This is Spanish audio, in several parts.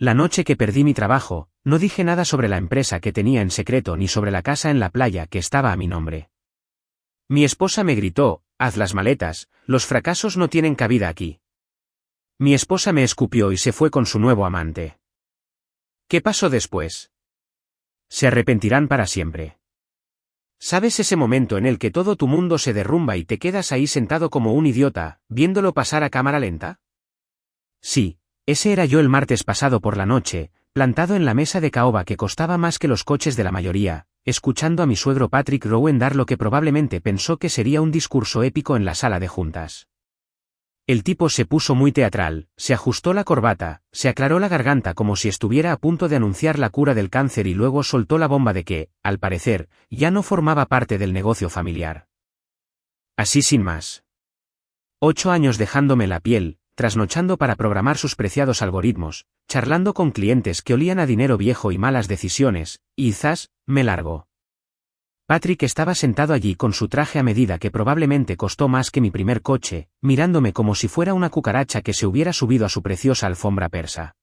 La noche que perdí mi trabajo, no dije nada sobre la empresa que tenía en secreto ni sobre la casa en la playa que estaba a mi nombre. Mi esposa me gritó, haz las maletas, los fracasos no tienen cabida aquí. Mi esposa me escupió y se fue con su nuevo amante. ¿Qué pasó después? Se arrepentirán para siempre. ¿Sabes ese momento en el que todo tu mundo se derrumba y te quedas ahí sentado como un idiota, viéndolo pasar a cámara lenta? Sí, ese era yo el martes pasado por la noche, plantado en la mesa de caoba que costaba más que los coches de la mayoría, escuchando a mi suegro Patrick Rowan dar lo que probablemente pensó que sería un discurso épico en la sala de juntas. El tipo se puso muy teatral, se ajustó la corbata, se aclaró la garganta como si estuviera a punto de anunciar la cura del cáncer y luego soltó la bomba de que, al parecer, ya no formaba parte del negocio familiar. Así sin más. 8 años dejándome la piel, trasnochando para programar sus preciados algoritmos, charlando con clientes que olían a dinero viejo y malas decisiones, y zas, me largó. Patrick estaba sentado allí con su traje a medida que probablemente costó más que mi primer coche, mirándome como si fuera una cucaracha que se hubiera subido a su preciosa alfombra persa.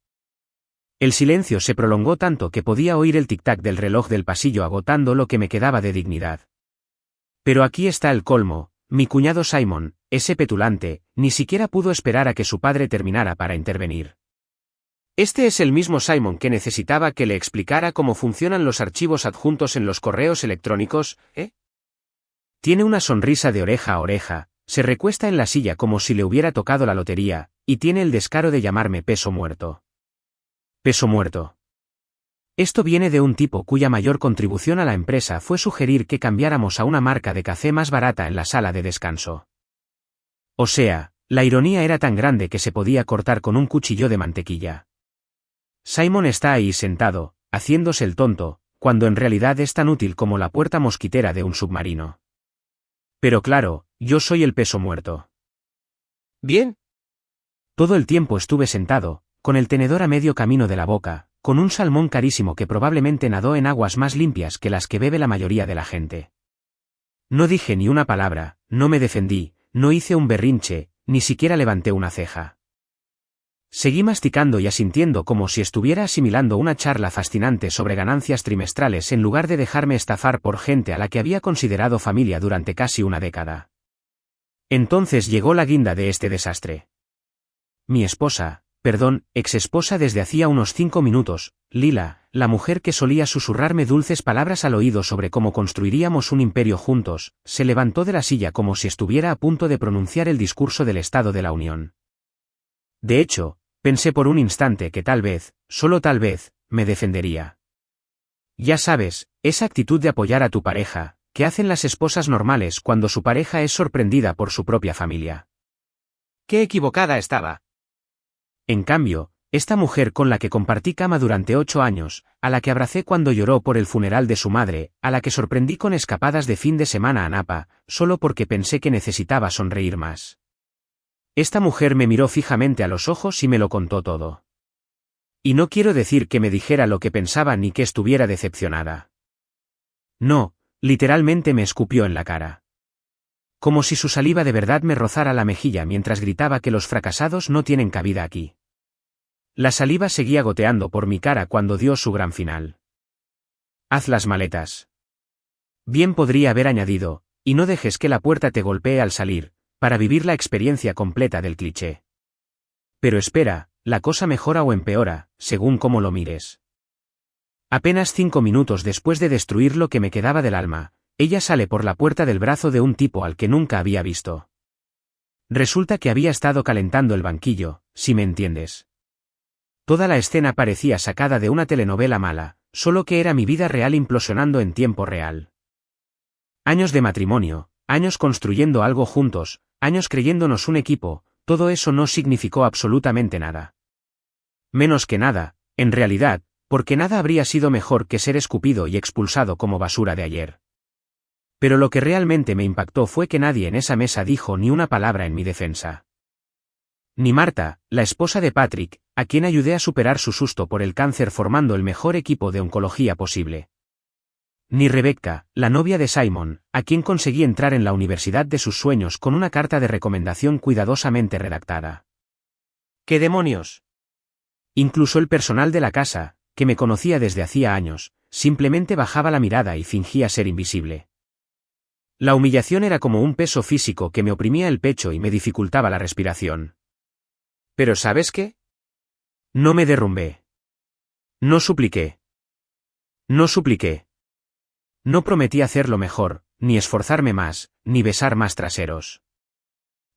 El silencio se prolongó tanto que podía oír el tic-tac del reloj del pasillo agotando lo que me quedaba de dignidad. Pero aquí está el colmo, mi cuñado Simon, ese petulante, ni siquiera pudo esperar a que su padre terminara para intervenir. Este es el mismo Simon que necesitaba que le explicara cómo funcionan los archivos adjuntos en los correos electrónicos, ¿eh? Tiene una sonrisa de oreja a oreja, se recuesta en la silla como si le hubiera tocado la lotería, y tiene el descaro de llamarme peso muerto. Peso muerto. Esto viene de un tipo cuya mayor contribución a la empresa fue sugerir que cambiáramos a una marca de café más barata en la sala de descanso. O sea, la ironía era tan grande que se podía cortar con un cuchillo de mantequilla. Simon está ahí sentado, haciéndose el tonto, cuando en realidad es tan útil como la puerta mosquitera de un submarino. Pero claro, yo soy el peso muerto. ¿Bien? Todo el tiempo estuve sentado, con el tenedor a medio camino de la boca, con un salmón carísimo que probablemente nadó en aguas más limpias que las que bebe la mayoría de la gente. No dije ni una palabra, no me defendí, no hice un berrinche, ni siquiera levanté una ceja. Seguí masticando y asintiendo como si estuviera asimilando una charla fascinante sobre ganancias trimestrales en lugar de dejarme estafar por gente a la que había considerado familia durante casi una década. Entonces llegó la guinda de este desastre. Mi esposa, ex-esposa desde hacía unos 5 minutos, Lila, la mujer que solía susurrarme dulces palabras al oído sobre cómo construiríamos un imperio juntos, se levantó de la silla como si estuviera a punto de pronunciar el discurso del Estado de la Unión. De hecho, pensé por un instante que tal vez, solo tal vez, me defendería. Ya sabes, esa actitud de apoyar a tu pareja, que hacen las esposas normales cuando su pareja es sorprendida por su propia familia. ¡Qué equivocada estaba! En cambio, esta mujer con la que compartí cama durante 8 años, a la que abracé cuando lloró por el funeral de su madre, a la que sorprendí con escapadas de fin de semana a Napa, solo porque pensé que necesitaba sonreír más. Esta mujer me miró fijamente a los ojos y me lo contó todo. Y no quiero decir que me dijera lo que pensaba ni que estuviera decepcionada. No, literalmente me escupió en la cara. Como si su saliva de verdad me rozara la mejilla mientras gritaba que los fracasados no tienen cabida aquí. La saliva seguía goteando por mi cara cuando dio su gran final. Haz las maletas. Bien podría haber añadido, y no dejes que la puerta te golpee al salir, para vivir la experiencia completa del cliché. Pero espera, la cosa mejora o empeora, según cómo lo mires. Apenas 5 minutos después de destruir lo que me quedaba del alma, ella sale por la puerta del brazo de un tipo al que nunca había visto. Resulta que había estado calentando el banquillo, si me entiendes. Toda la escena parecía sacada de una telenovela mala, solo que era mi vida real implosionando en tiempo real. Años de matrimonio, años construyendo algo juntos, años creyéndonos un equipo, todo eso no significó absolutamente nada. Menos que nada, en realidad, porque nada habría sido mejor que ser escupido y expulsado como basura de ayer. Pero lo que realmente me impactó fue que nadie en esa mesa dijo ni una palabra en mi defensa. Ni Marta, la esposa de Patrick, a quien ayudé a superar su susto por el cáncer formando el mejor equipo de oncología posible. Ni Rebecca, la novia de Simon, a quien conseguí entrar en la universidad de sus sueños con una carta de recomendación cuidadosamente redactada. ¿Qué demonios? Incluso el personal de la casa, que me conocía desde hacía años, simplemente bajaba la mirada y fingía ser invisible. La humillación era como un peso físico que me oprimía el pecho y me dificultaba la respiración. Pero ¿sabes qué? No me derrumbé. No supliqué. No supliqué. No prometí hacerlo mejor, ni esforzarme más, ni besar más traseros.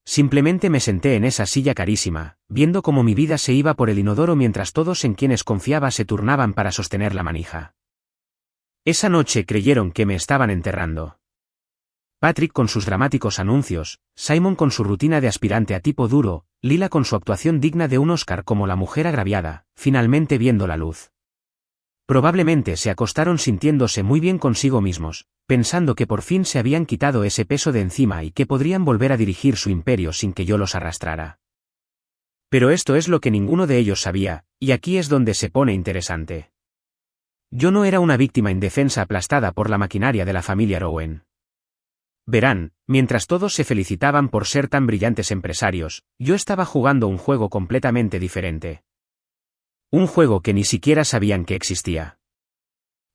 Simplemente me senté en esa silla carísima, viendo cómo mi vida se iba por el inodoro mientras todos en quienes confiaba se turnaban para sostener la manija. Esa noche creyeron que me estaban enterrando. Patrick con sus dramáticos anuncios, Simon con su rutina de aspirante a tipo duro, Lila con su actuación digna de un Oscar como la mujer agraviada, finalmente viendo la luz. Probablemente se acostaron sintiéndose muy bien consigo mismos, pensando que por fin se habían quitado ese peso de encima y que podrían volver a dirigir su imperio sin que yo los arrastrara. Pero esto es lo que ninguno de ellos sabía, y aquí es donde se pone interesante. Yo no era una víctima indefensa aplastada por la maquinaria de la familia Rowan. Verán, mientras todos se felicitaban por ser tan brillantes empresarios, yo estaba jugando un juego completamente diferente. Un juego que ni siquiera sabían que existía.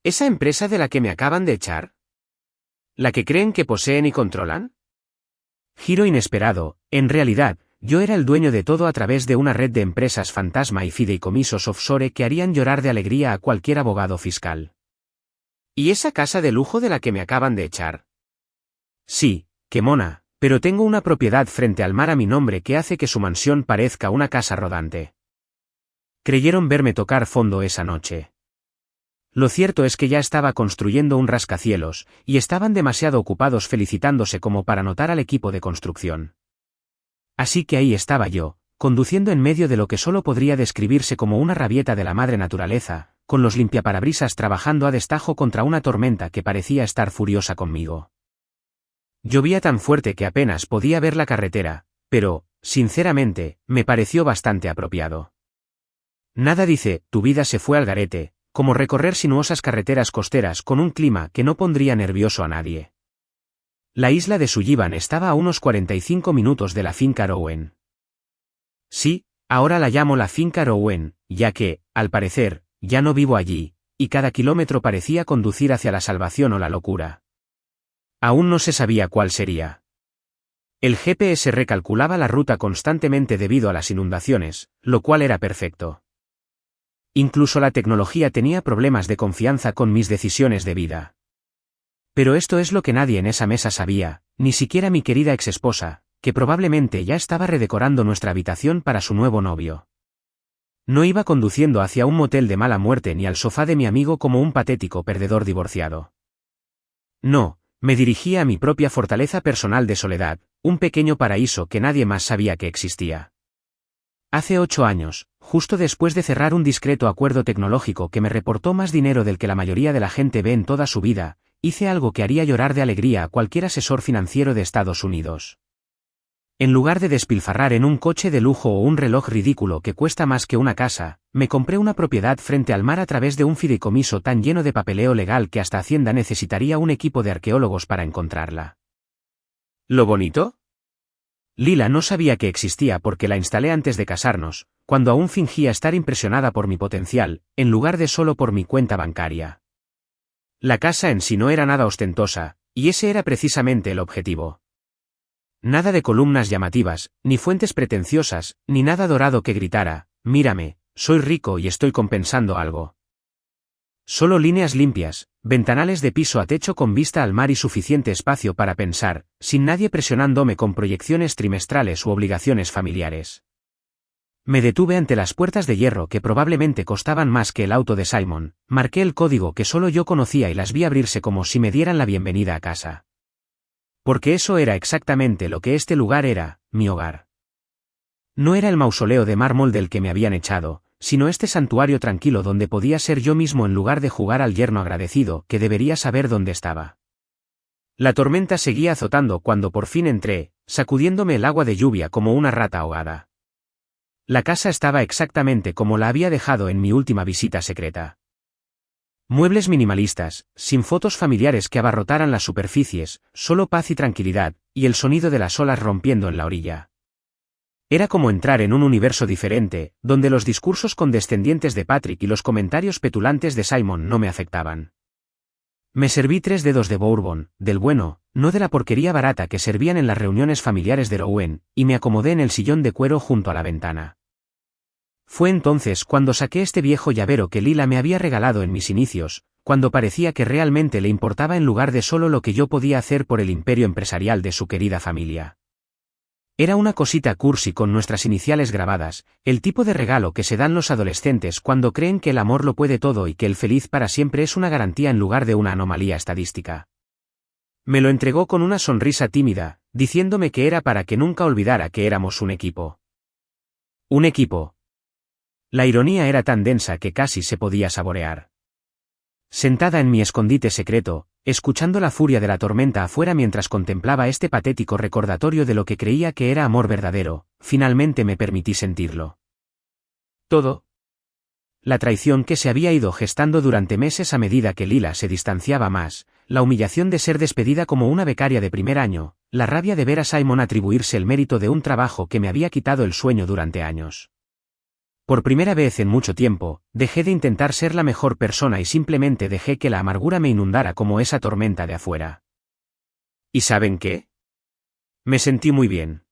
¿Esa empresa de la que me acaban de echar? ¿La que creen que poseen y controlan? Giro inesperado, en realidad, yo era el dueño de todo a través de una red de empresas fantasma y fideicomisos offshore que harían llorar de alegría a cualquier abogado fiscal. ¿Y esa casa de lujo de la que me acaban de echar? Sí, qué mona, pero tengo una propiedad frente al mar a mi nombre que hace que su mansión parezca una casa rodante. Creyeron verme tocar fondo esa noche. Lo cierto es que ya estaba construyendo un rascacielos, y estaban demasiado ocupados felicitándose como para notar al equipo de construcción. Así que ahí estaba yo, conduciendo en medio de lo que solo podría describirse como una rabieta de la madre naturaleza, con los limpiaparabrisas trabajando a destajo contra una tormenta que parecía estar furiosa conmigo. Llovía tan fuerte que apenas podía ver la carretera, pero, sinceramente, me pareció bastante apropiado. Nada dice, tu vida se fue al garete, como recorrer sinuosas carreteras costeras con un clima que no pondría nervioso a nadie. La isla de Sullivan estaba a unos 45 minutos de la finca Rowan. Sí, ahora la llamo la finca Rowan, ya que, al parecer, ya no vivo allí, y cada kilómetro parecía conducir hacia la salvación o la locura. Aún no se sabía cuál sería. El GPS recalculaba la ruta constantemente debido a las inundaciones, lo cual era perfecto. Incluso la tecnología tenía problemas de confianza con mis decisiones de vida. Pero esto es lo que nadie en esa mesa sabía, ni siquiera mi querida exesposa, que probablemente ya estaba redecorando nuestra habitación para su nuevo novio. No iba conduciendo hacia un motel de mala muerte ni al sofá de mi amigo como un patético perdedor divorciado. No, me dirigía a mi propia fortaleza personal de soledad, un pequeño paraíso que nadie más sabía que existía. Hace 8 años, justo después de cerrar un discreto acuerdo tecnológico que me reportó más dinero del que la mayoría de la gente ve en toda su vida, hice algo que haría llorar de alegría a cualquier asesor financiero de Estados Unidos. En lugar de despilfarrar en un coche de lujo o un reloj ridículo que cuesta más que una casa, me compré una propiedad frente al mar a través de un fideicomiso tan lleno de papeleo legal que hasta Hacienda necesitaría un equipo de arqueólogos para encontrarla. ¿Lo bonito? Lila no sabía que existía porque la instalé antes de casarnos, cuando aún fingía estar impresionada por mi potencial, en lugar de solo por mi cuenta bancaria. La casa en sí no era nada ostentosa, y ese era precisamente el objetivo. Nada de columnas llamativas, ni fuentes pretenciosas, ni nada dorado que gritara, mírame, soy rico y estoy compensando algo. Solo líneas limpias, ventanales de piso a techo con vista al mar y suficiente espacio para pensar, sin nadie presionándome con proyecciones trimestrales u obligaciones familiares. Me detuve ante las puertas de hierro que probablemente costaban más que el auto de Simon, marqué el código que solo yo conocía y las vi abrirse como si me dieran la bienvenida a casa. Porque eso era exactamente lo que este lugar era, mi hogar. No era el mausoleo de mármol del que me habían echado, sino este santuario tranquilo donde podía ser yo mismo en lugar de jugar al yerno agradecido que debería saber dónde estaba. La tormenta seguía azotando cuando por fin entré, sacudiéndome el agua de lluvia como una rata ahogada. La casa estaba exactamente como la había dejado en mi última visita secreta. Muebles minimalistas, sin fotos familiares que abarrotaran las superficies, solo paz y tranquilidad, y el sonido de las olas rompiendo en la orilla. Era como entrar en un universo diferente, donde los discursos condescendientes de Patrick y los comentarios petulantes de Simon no me afectaban. Me serví 3 dedos de bourbon, del bueno, no de la porquería barata que servían en las reuniones familiares de Rowan, y me acomodé en el sillón de cuero junto a la ventana. Fue entonces cuando saqué este viejo llavero que Lila me había regalado en mis inicios, cuando parecía que realmente le importaba en lugar de solo lo que yo podía hacer por el imperio empresarial de su querida familia. Era una cosita cursi con nuestras iniciales grabadas, el tipo de regalo que se dan los adolescentes cuando creen que el amor lo puede todo y que el feliz para siempre es una garantía en lugar de una anomalía estadística. Me lo entregó con una sonrisa tímida, diciéndome que era para que nunca olvidara que éramos un equipo. Un equipo. La ironía era tan densa que casi se podía saborear. Sentada en mi escondite secreto, escuchando la furia de la tormenta afuera mientras contemplaba este patético recordatorio de lo que creía que era amor verdadero, finalmente me permití sentirlo. Todo. La traición que se había ido gestando durante meses a medida que Lila se distanciaba más, la humillación de ser despedida como una becaria de primer año, la rabia de ver a Simon atribuirse el mérito de un trabajo que me había quitado el sueño durante años. Por primera vez en mucho tiempo, dejé de intentar ser la mejor persona y simplemente dejé que la amargura me inundara como esa tormenta de afuera. ¿Y saben qué? Me sentí muy bien.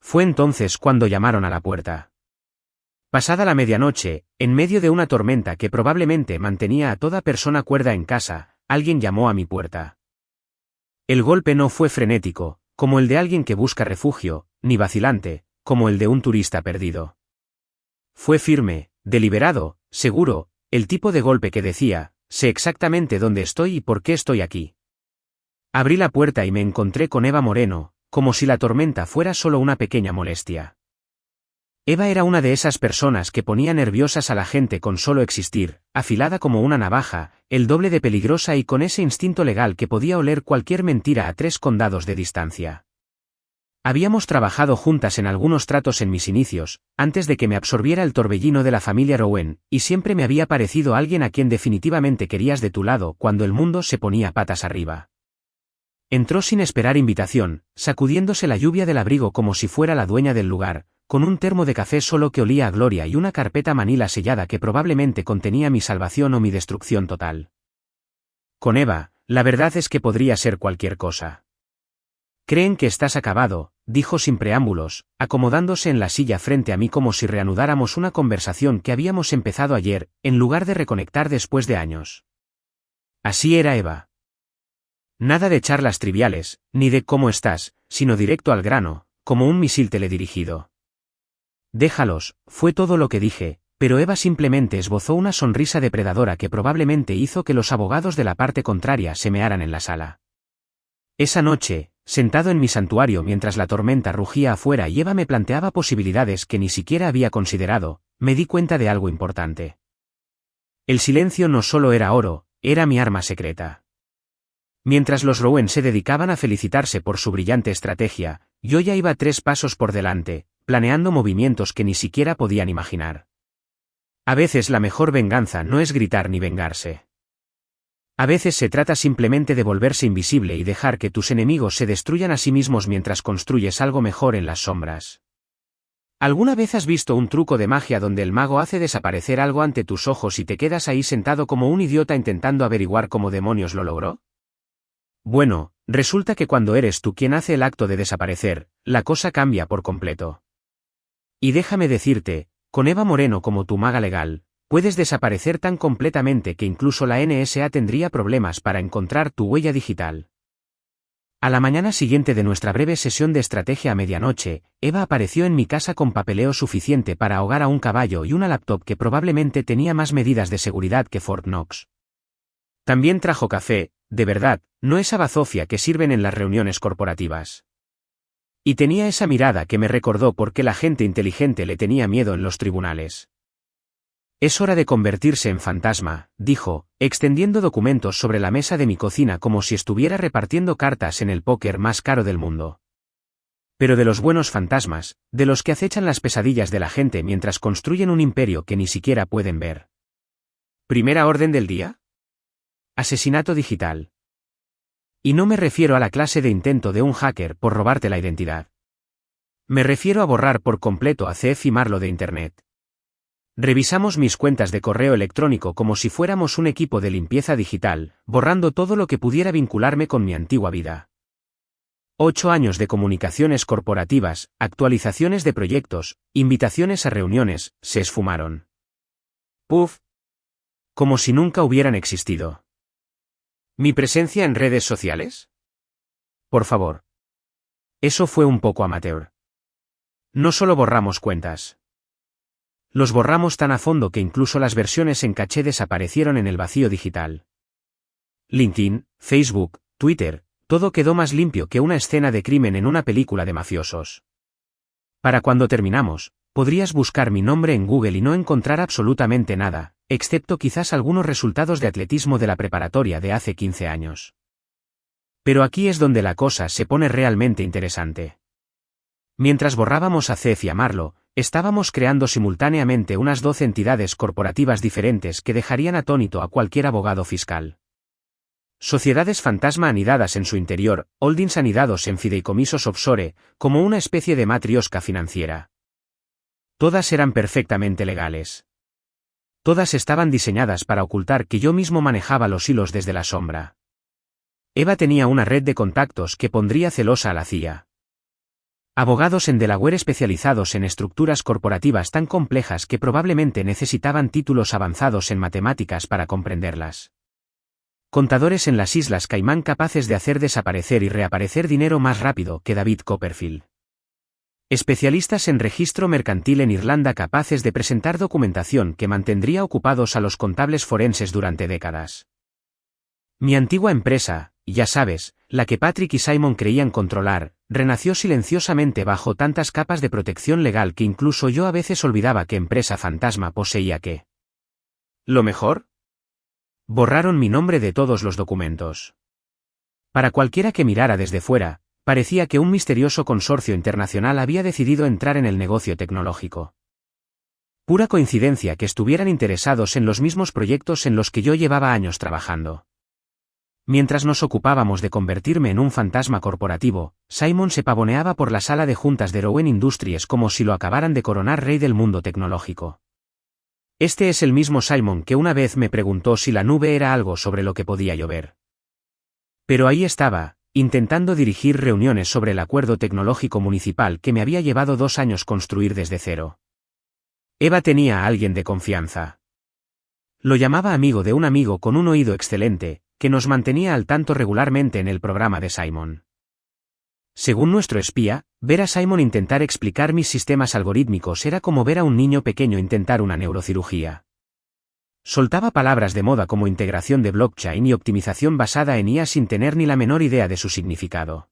Fue entonces cuando llamaron a la puerta. Pasada la medianoche, en medio de una tormenta que probablemente mantenía a toda persona cuerda en casa, alguien llamó a mi puerta. El golpe no fue frenético, como el de alguien que busca refugio, ni vacilante, como el de un turista perdido. Fue firme, deliberado, seguro, el tipo de golpe que decía, sé exactamente dónde estoy y por qué estoy aquí. Abrí la puerta y me encontré con Eva Moreno, como si la tormenta fuera solo una pequeña molestia. Eva era una de esas personas que ponía nerviosas a la gente con solo existir, afilada como una navaja, el doble de peligrosa y con ese instinto legal que podía oler cualquier mentira a 3 condados de distancia. Habíamos trabajado juntas en algunos tratos en mis inicios, antes de que me absorbiera el torbellino de la familia Rowan, y siempre me había parecido alguien a quien definitivamente querías de tu lado cuando el mundo se ponía patas arriba. Entró sin esperar invitación, sacudiéndose la lluvia del abrigo como si fuera la dueña del lugar, con un termo de café solo que olía a gloria y una carpeta manila sellada que probablemente contenía mi salvación o mi destrucción total. Con Eva, la verdad es que podría ser cualquier cosa. Creen que estás acabado, dijo sin preámbulos, acomodándose en la silla frente a mí como si reanudáramos una conversación que habíamos empezado ayer, en lugar de reconectar después de años. Así era Eva. Nada de charlas triviales, ni de cómo estás, sino directo al grano, como un misil teledirigido. Déjalos, fue todo lo que dije, pero Eva simplemente esbozó una sonrisa depredadora que probablemente hizo que los abogados de la parte contraria se mearan en la sala. Esa noche, sentado en mi santuario mientras la tormenta rugía afuera y Eva me planteaba posibilidades que ni siquiera había considerado, me di cuenta de algo importante. El silencio no solo era oro, era mi arma secreta. Mientras los Rowan se dedicaban a felicitarse por su brillante estrategia, yo ya iba 3 pasos por delante, planeando movimientos que ni siquiera podían imaginar. A veces la mejor venganza no es gritar ni vengarse. A veces se trata simplemente de volverse invisible y dejar que tus enemigos se destruyan a sí mismos mientras construyes algo mejor en las sombras. ¿Alguna vez has visto un truco de magia donde el mago hace desaparecer algo ante tus ojos y te quedas ahí sentado como un idiota intentando averiguar cómo demonios lo logró? Bueno, resulta que cuando eres tú quien hace el acto de desaparecer, la cosa cambia por completo. Y déjame decirte, con Eva Moreno como tu maga legal, puedes desaparecer tan completamente que incluso la NSA tendría problemas para encontrar tu huella digital. A la mañana siguiente de nuestra breve sesión de estrategia a medianoche, Eva apareció en mi casa con papeleo suficiente para ahogar a un caballo y una laptop que probablemente tenía más medidas de seguridad que Fort Knox. También trajo café, de verdad, no esa bazofia que sirven en las reuniones corporativas. Y tenía esa mirada que me recordó por qué la gente inteligente le tenía miedo en los tribunales. Es hora de convertirse en fantasma, dijo, extendiendo documentos sobre la mesa de mi cocina como si estuviera repartiendo cartas en el póker más caro del mundo. Pero de los buenos fantasmas, de los que acechan las pesadillas de la gente mientras construyen un imperio que ni siquiera pueden ver. ¿Primera orden del día? Asesinato digital. Y no me refiero a la clase de intento de un hacker por robarte la identidad. Me refiero a borrar por completo a CF y Marlo de Internet. Revisamos mis cuentas de correo electrónico como si fuéramos un equipo de limpieza digital, borrando todo lo que pudiera vincularme con mi antigua vida. 8 años de comunicaciones corporativas, actualizaciones de proyectos, invitaciones a reuniones, se esfumaron. Puf. Como si nunca hubieran existido. ¿Mi presencia en redes sociales? Por favor. Eso fue un poco amateur. No solo borramos cuentas. Los borramos tan a fondo que incluso las versiones en caché desaparecieron en el vacío digital. LinkedIn, Facebook, Twitter, todo quedó más limpio que una escena de crimen en una película de mafiosos. Para cuando terminamos, podrías buscar mi nombre en Google y no encontrar absolutamente nada, excepto quizás algunos resultados de atletismo de la preparatoria de hace 15 años. Pero aquí es donde la cosa se pone realmente interesante. Mientras borrábamos a CEF y a Marlo, estábamos creando simultáneamente unas 12 entidades corporativas diferentes que dejarían atónito a cualquier abogado fiscal. Sociedades fantasma anidadas en su interior, holdings anidados en fideicomisos offshore, como una especie de matriosca financiera. Todas eran perfectamente legales. Todas estaban diseñadas para ocultar que yo mismo manejaba los hilos desde la sombra. Eva tenía una red de contactos que pondría celosa a la CIA. Abogados en Delaware especializados en estructuras corporativas tan complejas que probablemente necesitaban títulos avanzados en matemáticas para comprenderlas. Contadores en las Islas Caimán capaces de hacer desaparecer y reaparecer dinero más rápido que David Copperfield. Especialistas en registro mercantil en Irlanda capaces de presentar documentación que mantendría ocupados a los contables forenses durante décadas. Mi antigua empresa, ya sabes, la que Patrick y Simon creían controlar, renació silenciosamente bajo tantas capas de protección legal que incluso yo a veces olvidaba qué empresa fantasma poseía qué. ¿Lo mejor? Borraron mi nombre de todos los documentos. Para cualquiera que mirara desde fuera, parecía que un misterioso consorcio internacional había decidido entrar en el negocio tecnológico. Pura coincidencia que estuvieran interesados en los mismos proyectos en los que yo llevaba años trabajando. Mientras nos ocupábamos de convertirme en un fantasma corporativo, Simon se pavoneaba por la sala de juntas de Rowan Industries como si lo acabaran de coronar rey del mundo tecnológico. Este es el mismo Simon que una vez me preguntó si la nube era algo sobre lo que podía llover. Pero ahí estaba, intentando dirigir reuniones sobre el acuerdo tecnológico municipal que me había llevado 2 años construir desde cero. Eva tenía a alguien de confianza. Lo llamaba amigo de un amigo con un oído excelente, que nos mantenía al tanto regularmente en el programa de Simon. Según nuestro espía, ver a Simon intentar explicar mis sistemas algorítmicos era como ver a un niño pequeño intentar una neurocirugía. Soltaba palabras de moda como integración de blockchain y optimización basada en IA sin tener ni la menor idea de su significado.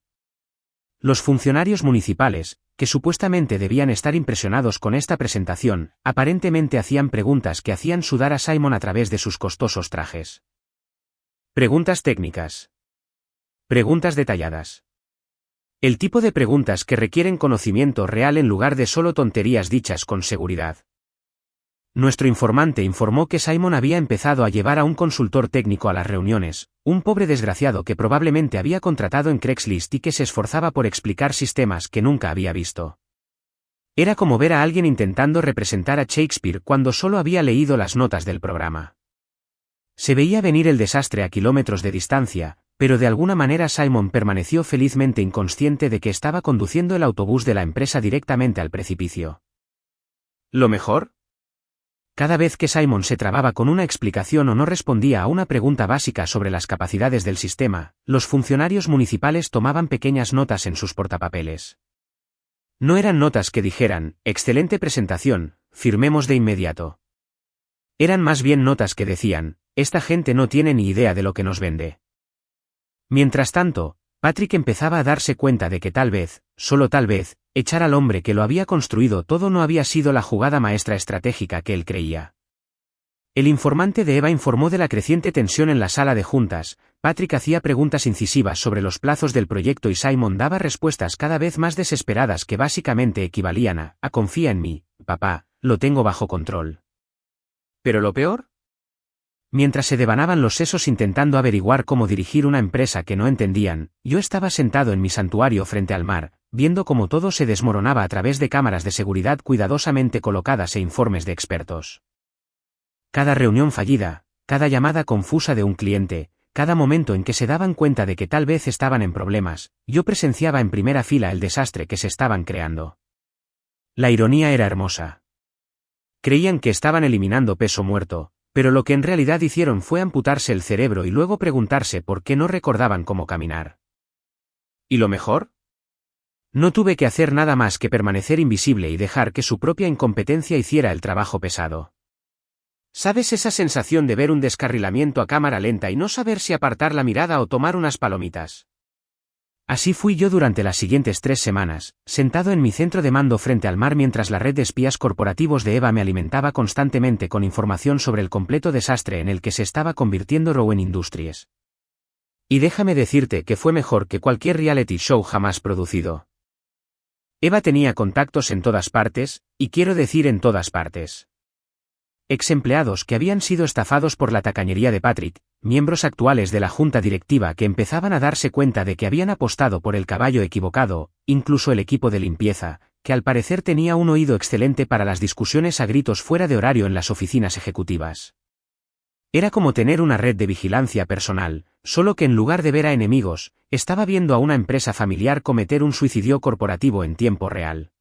Los funcionarios municipales, que supuestamente debían estar impresionados con esta presentación, aparentemente hacían preguntas que hacían sudar a Simon a través de sus costosos trajes. Preguntas técnicas. Preguntas detalladas. El tipo de preguntas que requieren conocimiento real en lugar de solo tonterías dichas con seguridad. Nuestro informante informó que Simon había empezado a llevar a un consultor técnico a las reuniones, un pobre desgraciado que probablemente había contratado en Craigslist y que se esforzaba por explicar sistemas que nunca había visto. Era como ver a alguien intentando representar a Shakespeare cuando solo había leído las notas del programa. Se veía venir el desastre a kilómetros de distancia, pero de alguna manera Simon permaneció felizmente inconsciente de que estaba conduciendo el autobús de la empresa directamente al precipicio. ¿Lo mejor? Cada vez que Simon se trababa con una explicación o no respondía a una pregunta básica sobre las capacidades del sistema, los funcionarios municipales tomaban pequeñas notas en sus portapapeles. No eran notas que dijeran, excelente presentación, firmemos de inmediato. Eran más bien notas que decían, esta gente no tiene ni idea de lo que nos vende. Mientras tanto, Patrick empezaba a darse cuenta de que tal vez, solo tal vez, echar al hombre que lo había construido todo no había sido la jugada maestra estratégica que él creía. El informante de Eva informó de la creciente tensión en la sala de juntas, Patrick hacía preguntas incisivas sobre los plazos del proyecto y Simon daba respuestas cada vez más desesperadas que básicamente equivalían a confía en mí, papá, lo tengo bajo control. ¿Pero lo peor? Mientras se devanaban los sesos intentando averiguar cómo dirigir una empresa que no entendían, yo estaba sentado en mi santuario frente al mar, viendo cómo todo se desmoronaba a través de cámaras de seguridad cuidadosamente colocadas e informes de expertos. Cada reunión fallida, cada llamada confusa de un cliente, cada momento en que se daban cuenta de que tal vez estaban en problemas, yo presenciaba en primera fila el desastre que se estaban creando. La ironía era hermosa. Creían que estaban eliminando peso muerto, pero lo que en realidad hicieron fue amputarse el cerebro y luego preguntarse por qué no recordaban cómo caminar. ¿Y lo mejor? No tuve que hacer nada más que permanecer invisible y dejar que su propia incompetencia hiciera el trabajo pesado. ¿Sabes esa sensación de ver un descarrilamiento a cámara lenta y no saber si apartar la mirada o tomar unas palomitas? Así fui yo durante las siguientes 3 semanas, sentado en mi centro de mando frente al mar mientras la red de espías corporativos de EVA me alimentaba constantemente con información sobre el completo desastre en el que se estaba convirtiendo Rowan Industries. Y déjame decirte que fue mejor que cualquier reality show jamás producido. EVA tenía contactos en todas partes, y quiero decir en todas partes. Ex-empleados que habían sido estafados por la tacañería de Patrick, miembros actuales de la junta directiva que empezaban a darse cuenta de que habían apostado por el caballo equivocado, incluso el equipo de limpieza, que al parecer tenía un oído excelente para las discusiones a gritos fuera de horario en las oficinas ejecutivas. Era como tener una red de vigilancia personal, solo que en lugar de ver a enemigos, estaba viendo a una empresa familiar cometer un suicidio corporativo en tiempo real.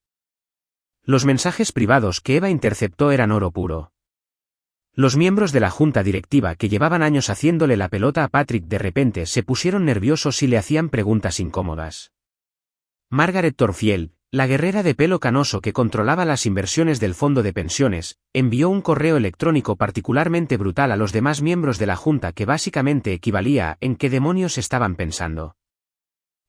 Los mensajes privados que Eva interceptó eran oro puro. Los miembros de la junta directiva que llevaban años haciéndole la pelota a Patrick de repente se pusieron nerviosos y le hacían preguntas incómodas. Margaret Torfield, la guerrera de pelo canoso que controlaba las inversiones del fondo de pensiones, envió un correo electrónico particularmente brutal a los demás miembros de la junta que básicamente equivalía a ¿en qué demonios estaban pensando?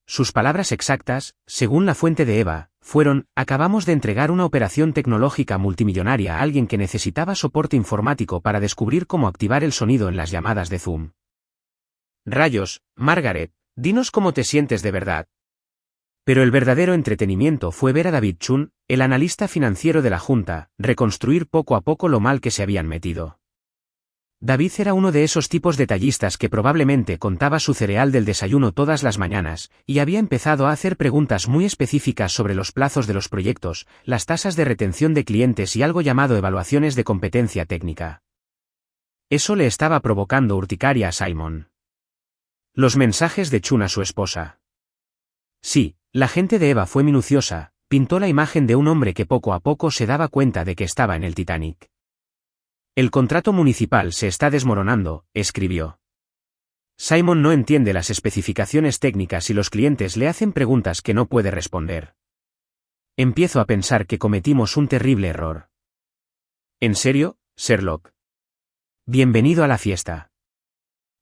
Sus palabras exactas, según la fuente de Eva, fueron: acabamos de entregar una operación tecnológica multimillonaria a alguien que necesitaba soporte informático para descubrir cómo activar el sonido en las llamadas de Zoom. Rayos, Margaret, dinos cómo te sientes de verdad. Pero el verdadero entretenimiento fue ver a David Chun, el analista financiero de la junta, reconstruir poco a poco lo mal que se habían metido. David era uno de esos tipos detallistas que probablemente contaba su cereal del desayuno todas las mañanas, y había empezado a hacer preguntas muy específicas sobre los plazos de los proyectos, las tasas de retención de clientes y algo llamado evaluaciones de competencia técnica. Eso le estaba provocando urticaria a Simon. Los mensajes de Chun a su esposa. Sí, la gente de Eva fue minuciosa, pintó la imagen de un hombre que poco a poco se daba cuenta de que estaba en el Titanic. El contrato municipal se está desmoronando, escribió. Simon no entiende las especificaciones técnicas y los clientes le hacen preguntas que no puede responder. Empiezo a pensar que cometimos un terrible error. ¿En serio, Sherlock? Bienvenido a la fiesta.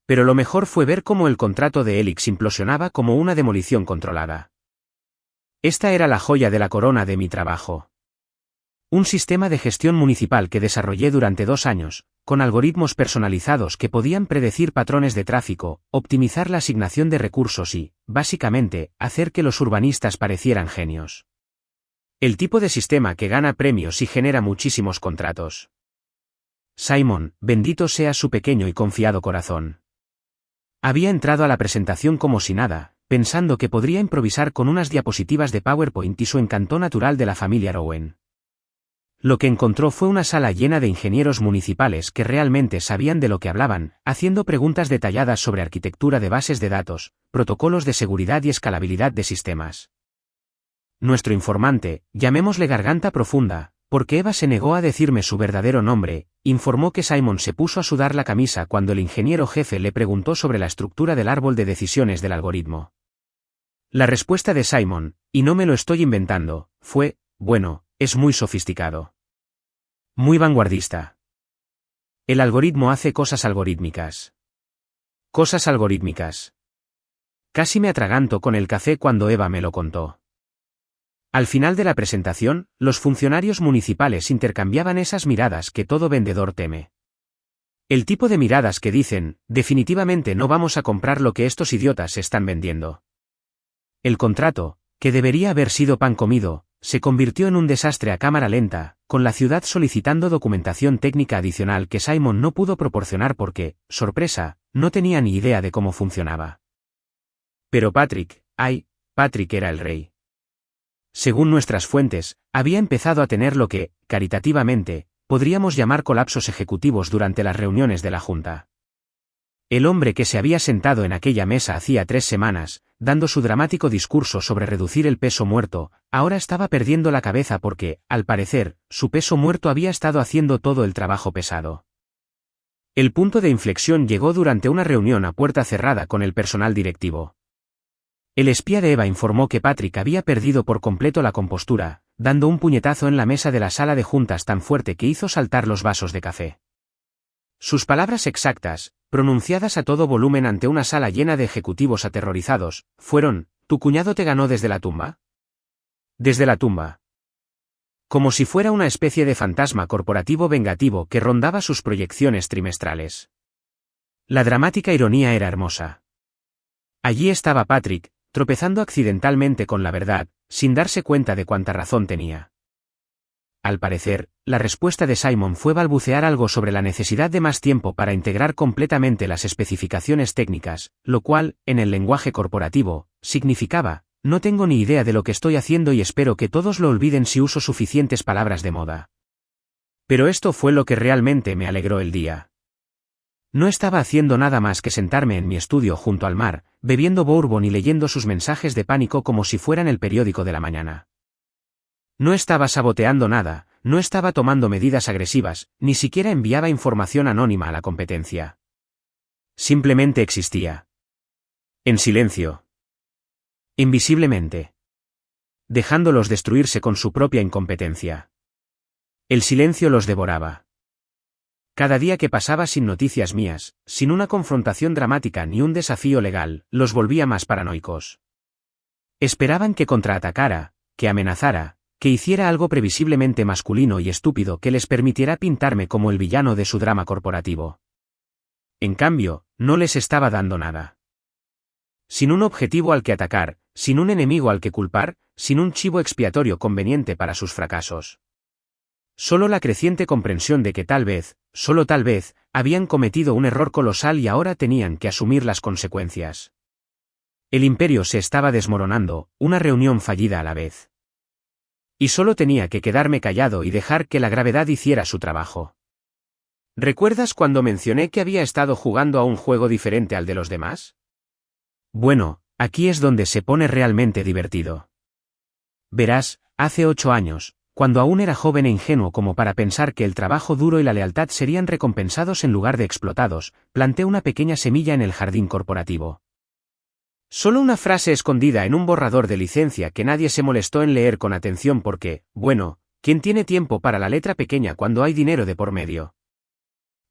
Pero lo mejor fue ver cómo el contrato de Helix implosionaba como una demolición controlada. Esta era la joya de la corona de mi trabajo. Un sistema de gestión municipal que desarrollé durante 2 años, con algoritmos personalizados que podían predecir patrones de tráfico, optimizar la asignación de recursos y, básicamente, hacer que los urbanistas parecieran genios. El tipo de sistema que gana premios y genera muchísimos contratos. Simon, bendito sea su pequeño y confiado corazón. Había entrado a la presentación como si nada, pensando que podría improvisar con unas diapositivas de PowerPoint y su encanto natural de la familia Rowan. Lo que encontró fue una sala llena de ingenieros municipales que realmente sabían de lo que hablaban, haciendo preguntas detalladas sobre arquitectura de bases de datos, protocolos de seguridad y escalabilidad de sistemas. Nuestro informante, llamémosle Garganta Profunda, porque Eva se negó a decirme su verdadero nombre, informó que Simon se puso a sudar la camisa cuando el ingeniero jefe le preguntó sobre la estructura del árbol de decisiones del algoritmo. La respuesta de Simon, y no me lo estoy inventando, fue: bueno, es muy sofisticado. Muy vanguardista. El algoritmo hace cosas algorítmicas. Cosas algorítmicas. Casi me atraganto con el café cuando Eva me lo contó. Al final de la presentación, los funcionarios municipales intercambiaban esas miradas que todo vendedor teme. El tipo de miradas que dicen: definitivamente no vamos a comprar lo que estos idiotas están vendiendo. El contrato, que debería haber sido pan comido, se convirtió en un desastre a cámara lenta, con la ciudad solicitando documentación técnica adicional que Simon no pudo proporcionar porque, sorpresa, no tenía ni idea de cómo funcionaba. Pero Patrick era el rey. según nuestras fuentes, había empezado a tener lo que, caritativamente, podríamos llamar colapsos ejecutivos durante las reuniones de la Junta. El hombre que se había sentado en aquella mesa hacía 3 semanas, dando su dramático discurso sobre reducir el peso muerto, ahora estaba perdiendo la cabeza porque, al parecer, su peso muerto había estado haciendo todo el trabajo pesado. El punto de inflexión llegó durante una reunión a puerta cerrada con el personal directivo. El espía de Eva informó que Patrick había perdido por completo la compostura, dando un puñetazo en la mesa de la sala de juntas tan fuerte que hizo saltar los vasos de café. Sus palabras exactas, pronunciadas a todo volumen ante una sala llena de ejecutivos aterrorizados, fueron: ¿tu cuñado te ganó desde la tumba? Desde la tumba. Como si fuera una especie de fantasma corporativo vengativo que rondaba sus proyecciones trimestrales. La dramática ironía era hermosa. Allí estaba Patrick, tropezando accidentalmente con la verdad, sin darse cuenta de cuánta razón tenía. Al parecer, la respuesta de Simon fue balbucear algo sobre la necesidad de más tiempo para integrar completamente las especificaciones técnicas, lo cual, en el lenguaje corporativo, significaba: no tengo ni idea de lo que estoy haciendo y espero que todos lo olviden si uso suficientes palabras de moda. Pero esto fue lo que realmente me alegró el día. No estaba haciendo nada más que sentarme en mi estudio junto al mar, bebiendo bourbon y leyendo sus mensajes de pánico como si fueran el periódico de la mañana. No estaba saboteando nada, no estaba tomando medidas agresivas, ni siquiera enviaba información anónima a la competencia. Simplemente existía. En silencio. Invisiblemente. Dejándolos destruirse con su propia incompetencia. El silencio los devoraba. Cada día que pasaba sin noticias mías, sin una confrontación dramática ni un desafío legal, los volvía más paranoicos. Esperaban que contraatacara, que amenazara, que hiciera algo previsiblemente masculino y estúpido que les permitiera pintarme como el villano de su drama corporativo. En cambio, no les estaba dando nada. Sin un objetivo al que atacar, sin un enemigo al que culpar, sin un chivo expiatorio conveniente para sus fracasos. Solo la creciente comprensión de que tal vez, solo tal vez, habían cometido un error colosal y ahora tenían que asumir las consecuencias. El imperio se estaba desmoronando, una reunión fallida a la vez. Y solo tenía que quedarme callado y dejar que la gravedad hiciera su trabajo. ¿Recuerdas cuando mencioné que había estado jugando a un juego diferente al de los demás? Bueno, aquí es donde se pone realmente divertido. Verás, hace 8 años, cuando aún era joven e ingenuo como para pensar que el trabajo duro y la lealtad serían recompensados en lugar de explotados, planté una pequeña semilla en el jardín corporativo. Solo una frase escondida en un borrador de licencia que nadie se molestó en leer con atención porque, bueno, ¿quién tiene tiempo para la letra pequeña cuando hay dinero de por medio?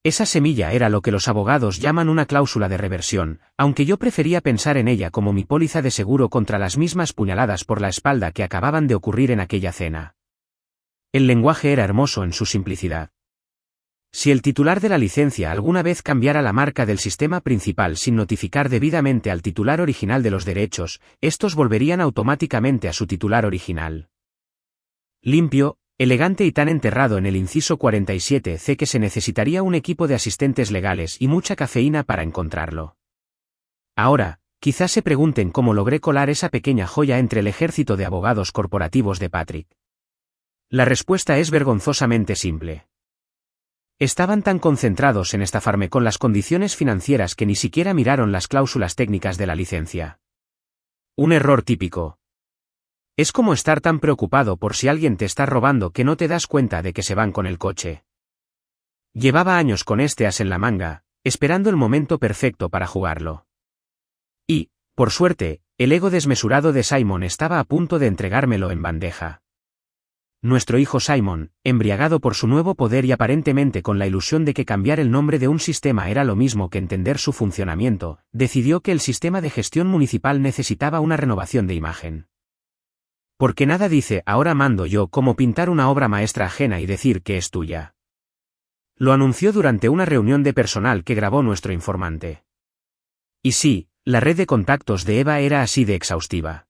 Esa semilla era lo que los abogados llaman una cláusula de reversión, aunque yo prefería pensar en ella como mi póliza de seguro contra las mismas puñaladas por la espalda que acababan de ocurrir en aquella cena. El lenguaje era hermoso en su simplicidad. Si el titular de la licencia alguna vez cambiara la marca del sistema principal sin notificar debidamente al titular original de los derechos, estos volverían automáticamente a su titular original. Limpio, elegante y tan enterrado en el inciso 47C que se necesitaría un equipo de asistentes legales y mucha cafeína para encontrarlo. Ahora, quizás se pregunten cómo logré colar esa pequeña joya entre el ejército de abogados corporativos de Patrick. La respuesta es vergonzosamente simple. Estaban tan concentrados en estafarme con las condiciones financieras que ni siquiera miraron las cláusulas técnicas de la licencia. Un error típico. Es como estar tan preocupado por si alguien te está robando que no te das cuenta de que se van con el coche. Llevaba años con este as en la manga, esperando el momento perfecto para jugarlo. Y, por suerte, el ego desmesurado de Simon estaba a punto de entregármelo en bandeja. Nuestro hijo Simon, embriagado por su nuevo poder y aparentemente con la ilusión de que cambiar el nombre de un sistema era lo mismo que entender su funcionamiento, decidió que el sistema de gestión municipal necesitaba una renovación de imagen. Porque nada dice ahora mando yo como pintar una obra maestra ajena y decir que es tuya. Lo anunció durante una reunión de personal que grabó nuestro informante. Y sí, la red de contactos de Eva era así de exhaustiva.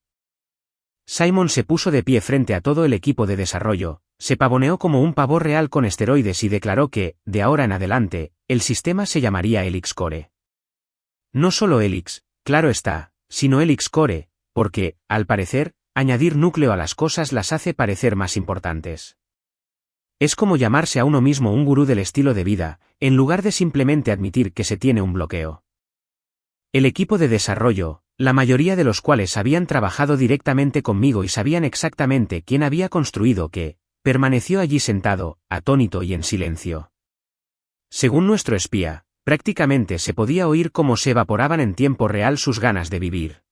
Simon se puso de pie frente a todo el equipo de desarrollo, se pavoneó como un pavo real con esteroides y declaró que, de ahora en adelante, el sistema se llamaría Helix Core. No solo Helix, claro está, sino Helix Core, porque, al parecer, añadir núcleo a las cosas las hace parecer más importantes. Es como llamarse a uno mismo un gurú del estilo de vida, en lugar de simplemente admitir que se tiene un bloqueo. El equipo de desarrollo, la mayoría de los cuales habían trabajado directamente conmigo y sabían exactamente quién había construido qué, permaneció allí sentado, atónito y en silencio. Según nuestro espía, prácticamente se podía oír cómo se evaporaban en tiempo real sus ganas de vivir.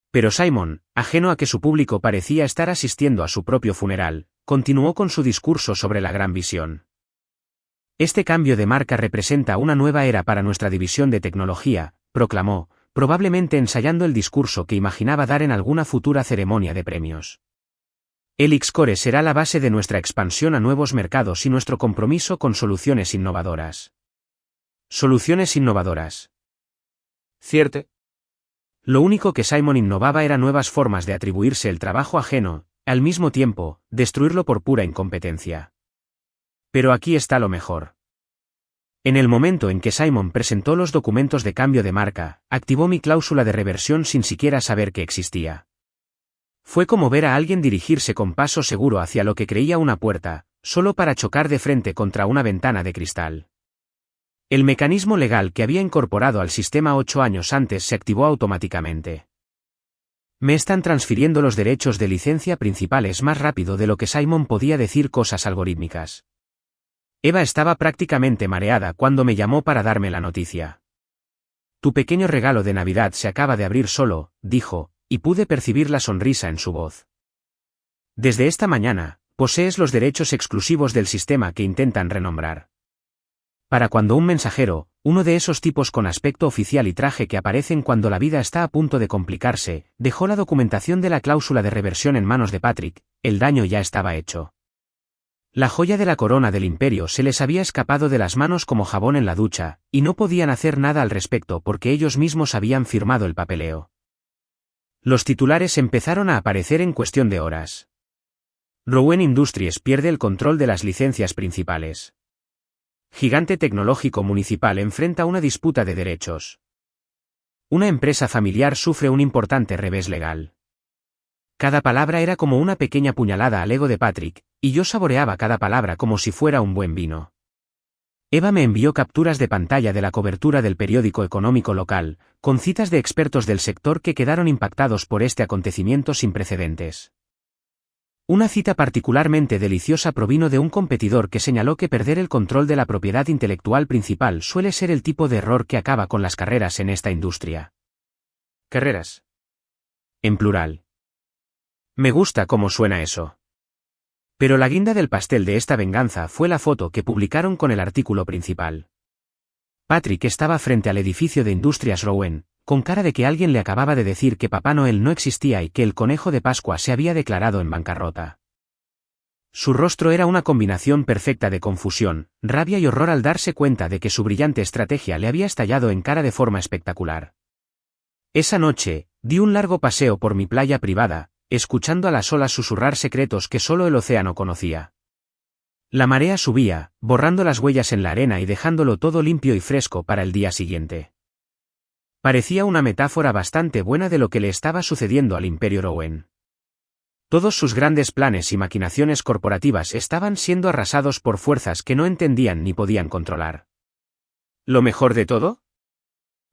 Pero Simon, ajeno a que su público parecía estar asistiendo a su propio funeral, continuó con su discurso sobre la gran visión. Este cambio de marca representa una nueva era para nuestra división de tecnología, proclamó, probablemente ensayando el discurso que imaginaba dar en alguna futura ceremonia de premios. Helix Core será la base de nuestra expansión a nuevos mercados y nuestro compromiso con soluciones innovadoras. Soluciones innovadoras. ¿Cierto? Lo único que Simon innovaba era nuevas formas de atribuirse el trabajo ajeno, al mismo tiempo, destruirlo por pura incompetencia. Pero aquí está lo mejor. En el momento en que Simon presentó los documentos de cambio de marca, activó mi cláusula de reversión sin siquiera saber que existía. Fue como ver a alguien dirigirse con paso seguro hacia lo que creía una puerta, solo para chocar de frente contra una ventana de cristal. El mecanismo legal que había incorporado al sistema 8 años antes se activó automáticamente. Me están transfiriendo los derechos de licencia principales más rápido de lo que Simon podía decir cosas algorítmicas. Eva estaba prácticamente mareada cuando me llamó para darme la noticia. Tu pequeño regalo de Navidad se acaba de abrir solo, dijo, y pude percibir la sonrisa en su voz. Desde esta mañana, posees los derechos exclusivos del sistema que intentan renombrar. Para cuando un mensajero, uno de esos tipos con aspecto oficial y traje que aparecen cuando la vida está a punto de complicarse, dejó la documentación de la cláusula de reversión en manos de Patrick, el daño ya estaba hecho. La joya de la corona del imperio se les había escapado de las manos como jabón en la ducha, y no podían hacer nada al respecto porque ellos mismos habían firmado el papeleo. Los titulares empezaron a aparecer en cuestión de horas. Rowan Industries pierde el control de las licencias principales. Gigante tecnológico municipal enfrenta una disputa de derechos. Una empresa familiar sufre un importante revés legal. Cada palabra era como una pequeña puñalada al ego de Patrick, y yo saboreaba cada palabra como si fuera un buen vino. Eva me envió capturas de pantalla de la cobertura del periódico económico local, con citas de expertos del sector que quedaron impactados por este acontecimiento sin precedentes. Una cita particularmente deliciosa provino de un competidor que señaló que perder el control de la propiedad intelectual principal suele ser el tipo de error que acaba con las carreras en esta industria. Carreras. En plural. Me gusta cómo suena eso. Pero la guinda del pastel de esta venganza fue la foto que publicaron con el artículo principal. Patrick estaba frente al edificio de Industrias Rowan, con cara de que alguien le acababa de decir que Papá Noel no existía y que el conejo de Pascua se había declarado en bancarrota. Su rostro era una combinación perfecta de confusión, rabia y horror al darse cuenta de que su brillante estrategia le había estallado en cara de forma espectacular. Esa noche, di un largo paseo por mi playa privada, escuchando a las olas susurrar secretos que solo el océano conocía. La marea subía, borrando las huellas en la arena y dejándolo todo limpio y fresco para el día siguiente. Parecía una metáfora bastante buena de lo que le estaba sucediendo al Imperio Rowan. Todos sus grandes planes y maquinaciones corporativas estaban siendo arrasados por fuerzas que no entendían ni podían controlar. ¿Lo mejor de todo?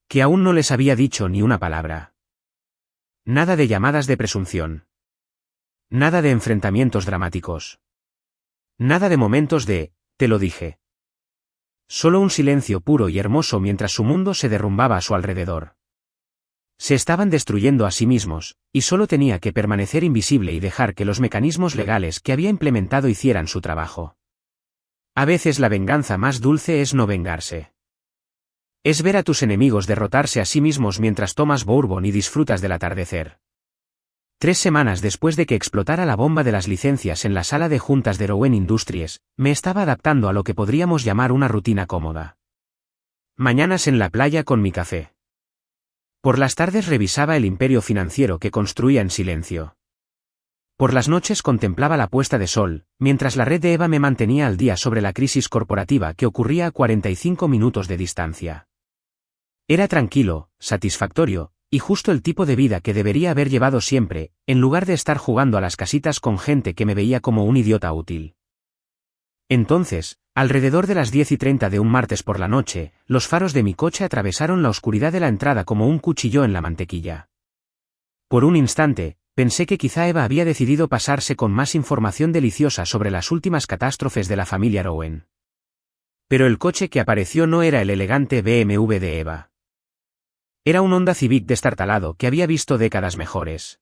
Que aún no les había dicho ni una palabra. Nada de llamadas de presunción. Nada de enfrentamientos dramáticos. Nada de momentos de, te lo dije. Solo un silencio puro y hermoso mientras su mundo se derrumbaba a su alrededor. Se estaban destruyendo a sí mismos, y solo tenía que permanecer invisible y dejar que los mecanismos legales que había implementado hicieran su trabajo. A veces la venganza más dulce es no vengarse. Es ver a tus enemigos derrotarse a sí mismos mientras tomas bourbon y disfrutas del atardecer. 3 semanas después de que explotara la bomba de las licencias en la sala de juntas de Rowan Industries, me estaba adaptando a lo que podríamos llamar una rutina cómoda. Mañanas en la playa con mi café. Por las tardes revisaba el imperio financiero que construía en silencio. Por las noches contemplaba la puesta de sol, mientras la red de Eva me mantenía al día sobre la crisis corporativa que ocurría a 45 minutos de distancia. Era tranquilo, satisfactorio, y justo el tipo de vida que debería haber llevado siempre, en lugar de estar jugando a las casitas con gente que me veía como un idiota útil. Entonces, alrededor de las 10:30 de un martes por la noche, los faros de mi coche atravesaron la oscuridad de la entrada como un cuchillo en la mantequilla. Por un instante, pensé que quizá Eva había decidido pasarse con más información deliciosa sobre las últimas catástrofes de la familia Rowan. Pero el coche que apareció no era el elegante BMW de Eva. Era un Honda Civic destartalado que había visto décadas mejores.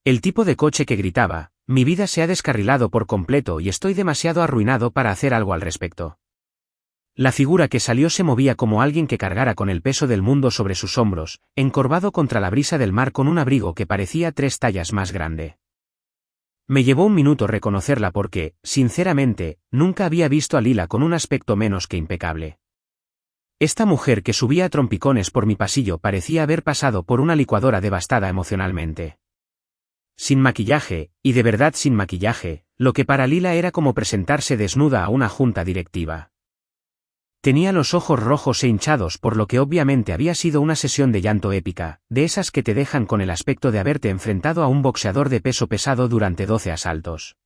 El tipo de coche que gritaba: mi vida se ha descarrilado por completo y estoy demasiado arruinado para hacer algo al respecto. La figura que salió se movía como alguien que cargara con el peso del mundo sobre sus hombros, encorvado contra la brisa del mar con un abrigo que parecía 3 tallas más grande. Me llevó un minuto reconocerla porque, sinceramente, nunca había visto a Lila con un aspecto menos que impecable. Esta mujer que subía a trompicones por mi pasillo parecía haber pasado por una licuadora devastada emocionalmente. Sin maquillaje, y de verdad sin maquillaje, lo que para Lila era como presentarse desnuda a una junta directiva. Tenía los ojos rojos e hinchados por lo que obviamente había sido una sesión de llanto épica, de esas que te dejan con el aspecto de haberte enfrentado a un boxeador de peso pesado durante 12 asaltos.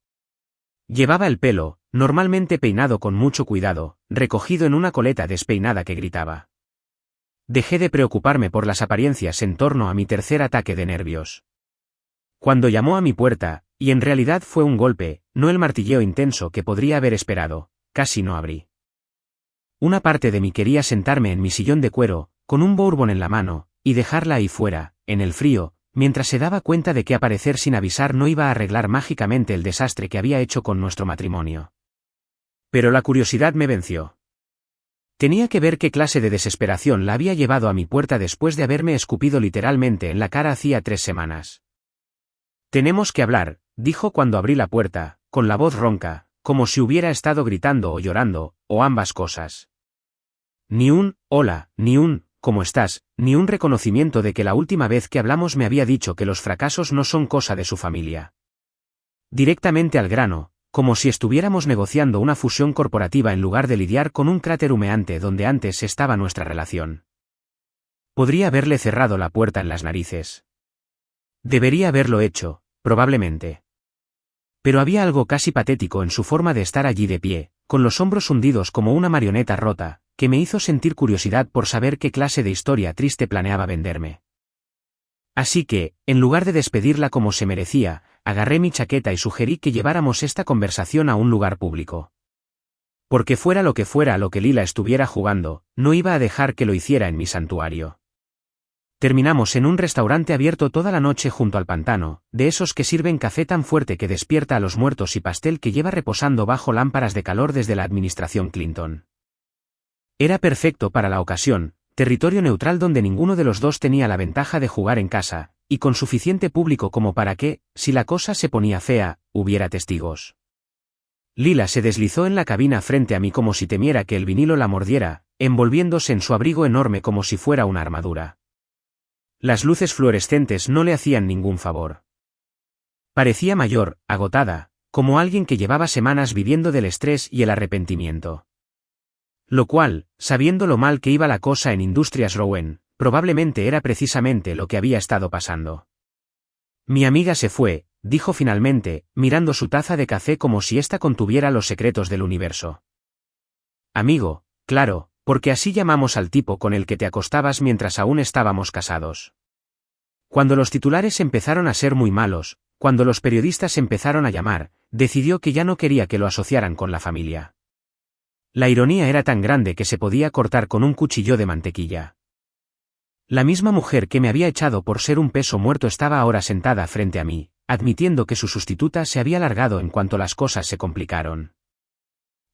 Llevaba el pelo, normalmente peinado con mucho cuidado, recogido en una coleta despeinada que gritaba. Dejé de preocuparme por las apariencias en torno a mi tercer ataque de nervios. Cuando llamó a mi puerta, y en realidad fue un golpe, no el martilleo intenso que podría haber esperado, casi no abrí. Una parte de mí quería sentarme en mi sillón de cuero, con un bourbon en la mano, y dejarla ahí fuera, en el frío, mientras se daba cuenta de que aparecer sin avisar no iba a arreglar mágicamente el desastre que había hecho con nuestro matrimonio. Pero la curiosidad me venció. Tenía que ver qué clase de desesperación la había llevado a mi puerta después de haberme escupido literalmente en la cara hacía 3 semanas. «Tenemos que hablar», dijo cuando abrí la puerta, con la voz ronca, como si hubiera estado gritando o llorando, o ambas cosas. Ni un «hola», ni un «¿cómo estás?», ni un reconocimiento de que la última vez que hablamos me había dicho que los fracasos no son cosa de su familia. Directamente al grano, como si estuviéramos negociando una fusión corporativa en lugar de lidiar con un cráter humeante donde antes estaba nuestra relación. Podría haberle cerrado la puerta en las narices. Debería haberlo hecho, probablemente. Pero había algo casi patético en su forma de estar allí de pie, con los hombros hundidos como una marioneta rota, que me hizo sentir curiosidad por saber qué clase de historia triste planeaba venderme. Así que, en lugar de despedirla como se merecía, agarré mi chaqueta y sugerí que lleváramos esta conversación a un lugar público. Porque fuera lo que fuera a lo que Lila estuviera jugando, no iba a dejar que lo hiciera en mi santuario. Terminamos en un restaurante abierto toda la noche junto al pantano, de esos que sirven café tan fuerte que despierta a los muertos y pastel que lleva reposando bajo lámparas de calor desde la administración Clinton. Era perfecto para la ocasión, territorio neutral donde ninguno de los dos tenía la ventaja de jugar en casa, y con suficiente público como para que, si la cosa se ponía fea, hubiera testigos. Lila se deslizó en la cabina frente a mí como si temiera que el vinilo la mordiera, envolviéndose en su abrigo enorme como si fuera una armadura. Las luces fluorescentes no le hacían ningún favor. Parecía mayor, agotada, como alguien que llevaba semanas viviendo del estrés y el arrepentimiento. Lo cual, sabiendo lo mal que iba la cosa en Industrias Rowan, probablemente era precisamente lo que había estado pasando. Mi amiga se fue, dijo finalmente, mirando su taza de café como si ésta contuviera los secretos del universo. Amigo, claro, porque así llamamos al tipo con el que te acostabas mientras aún estábamos casados. Cuando los titulares empezaron a ser muy malos, cuando los periodistas empezaron a llamar, decidió que ya no quería que lo asociaran con la familia. La ironía era tan grande que se podía cortar con un cuchillo de mantequilla. La misma mujer que me había echado por ser un peso muerto estaba ahora sentada frente a mí, admitiendo que su sustituta se había largado en cuanto las cosas se complicaron.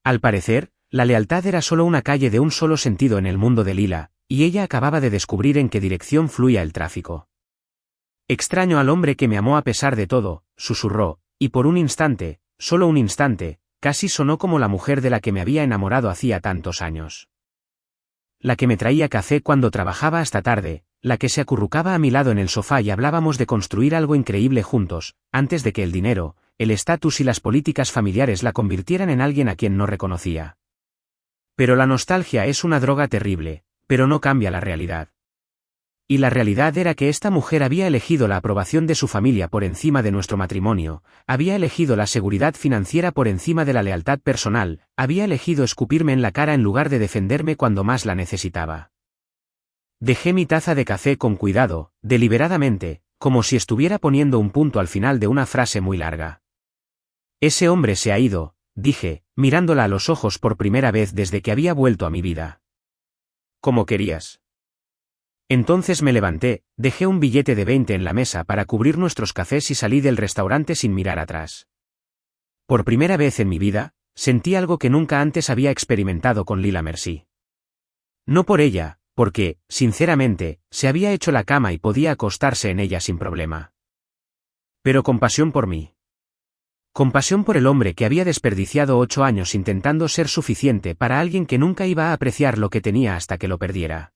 Al parecer, la lealtad era solo una calle de un solo sentido en el mundo de Lila, y ella acababa de descubrir en qué dirección fluía el tráfico. Extraño al hombre que me amó a pesar de todo, susurró, y por un instante, solo un instante, casi sonó como la mujer de la que me había enamorado hacía tantos años. La que me traía café cuando trabajaba hasta tarde, la que se acurrucaba a mi lado en el sofá y hablábamos de construir algo increíble juntos, antes de que el dinero, el estatus y las políticas familiares la convirtieran en alguien a quien no reconocía. Pero la nostalgia es una droga terrible, pero no cambia la realidad. y la realidad era que esta mujer había elegido la aprobación de su familia por encima de nuestro matrimonio, había elegido la seguridad financiera por encima de la lealtad personal, había elegido escupirme en la cara en lugar de defenderme cuando más la necesitaba. Dejé mi taza de café con cuidado, deliberadamente, como si estuviera poniendo un punto al final de una frase muy larga. Ese hombre se ha ido, dije, mirándola a los ojos por primera vez desde que había vuelto a mi vida. ¿Cómo querías? Entonces me levanté, dejé un billete de 20 en la mesa para cubrir nuestros cafés y salí del restaurante sin mirar atrás. Por primera vez en mi vida, sentí algo que nunca antes había experimentado con Lila Mercy. No por ella, porque, sinceramente, se había hecho la cama y podía acostarse en ella sin problema. Pero compasión por mí. Compasión por el hombre que había desperdiciado 8 años intentando ser suficiente para alguien que nunca iba a apreciar lo que tenía hasta que lo perdiera.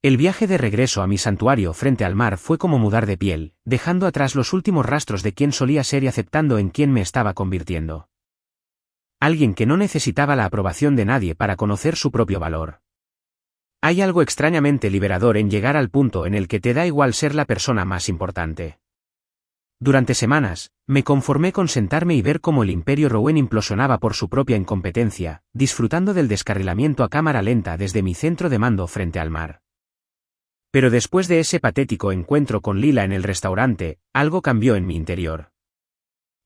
El viaje de regreso a mi santuario frente al mar fue como mudar de piel, dejando atrás los últimos rastros de quién solía ser y aceptando en quién me estaba convirtiendo. Alguien que no necesitaba la aprobación de nadie para conocer su propio valor. Hay algo extrañamente liberador en llegar al punto en el que te da igual ser la persona más importante. Durante semanas, me conformé con sentarme y ver cómo el Imperio Rowan implosionaba por su propia incompetencia, disfrutando del descarrilamiento a cámara lenta desde mi centro de mando frente al mar. Pero después de ese patético encuentro con Lila en el restaurante, algo cambió en mi interior.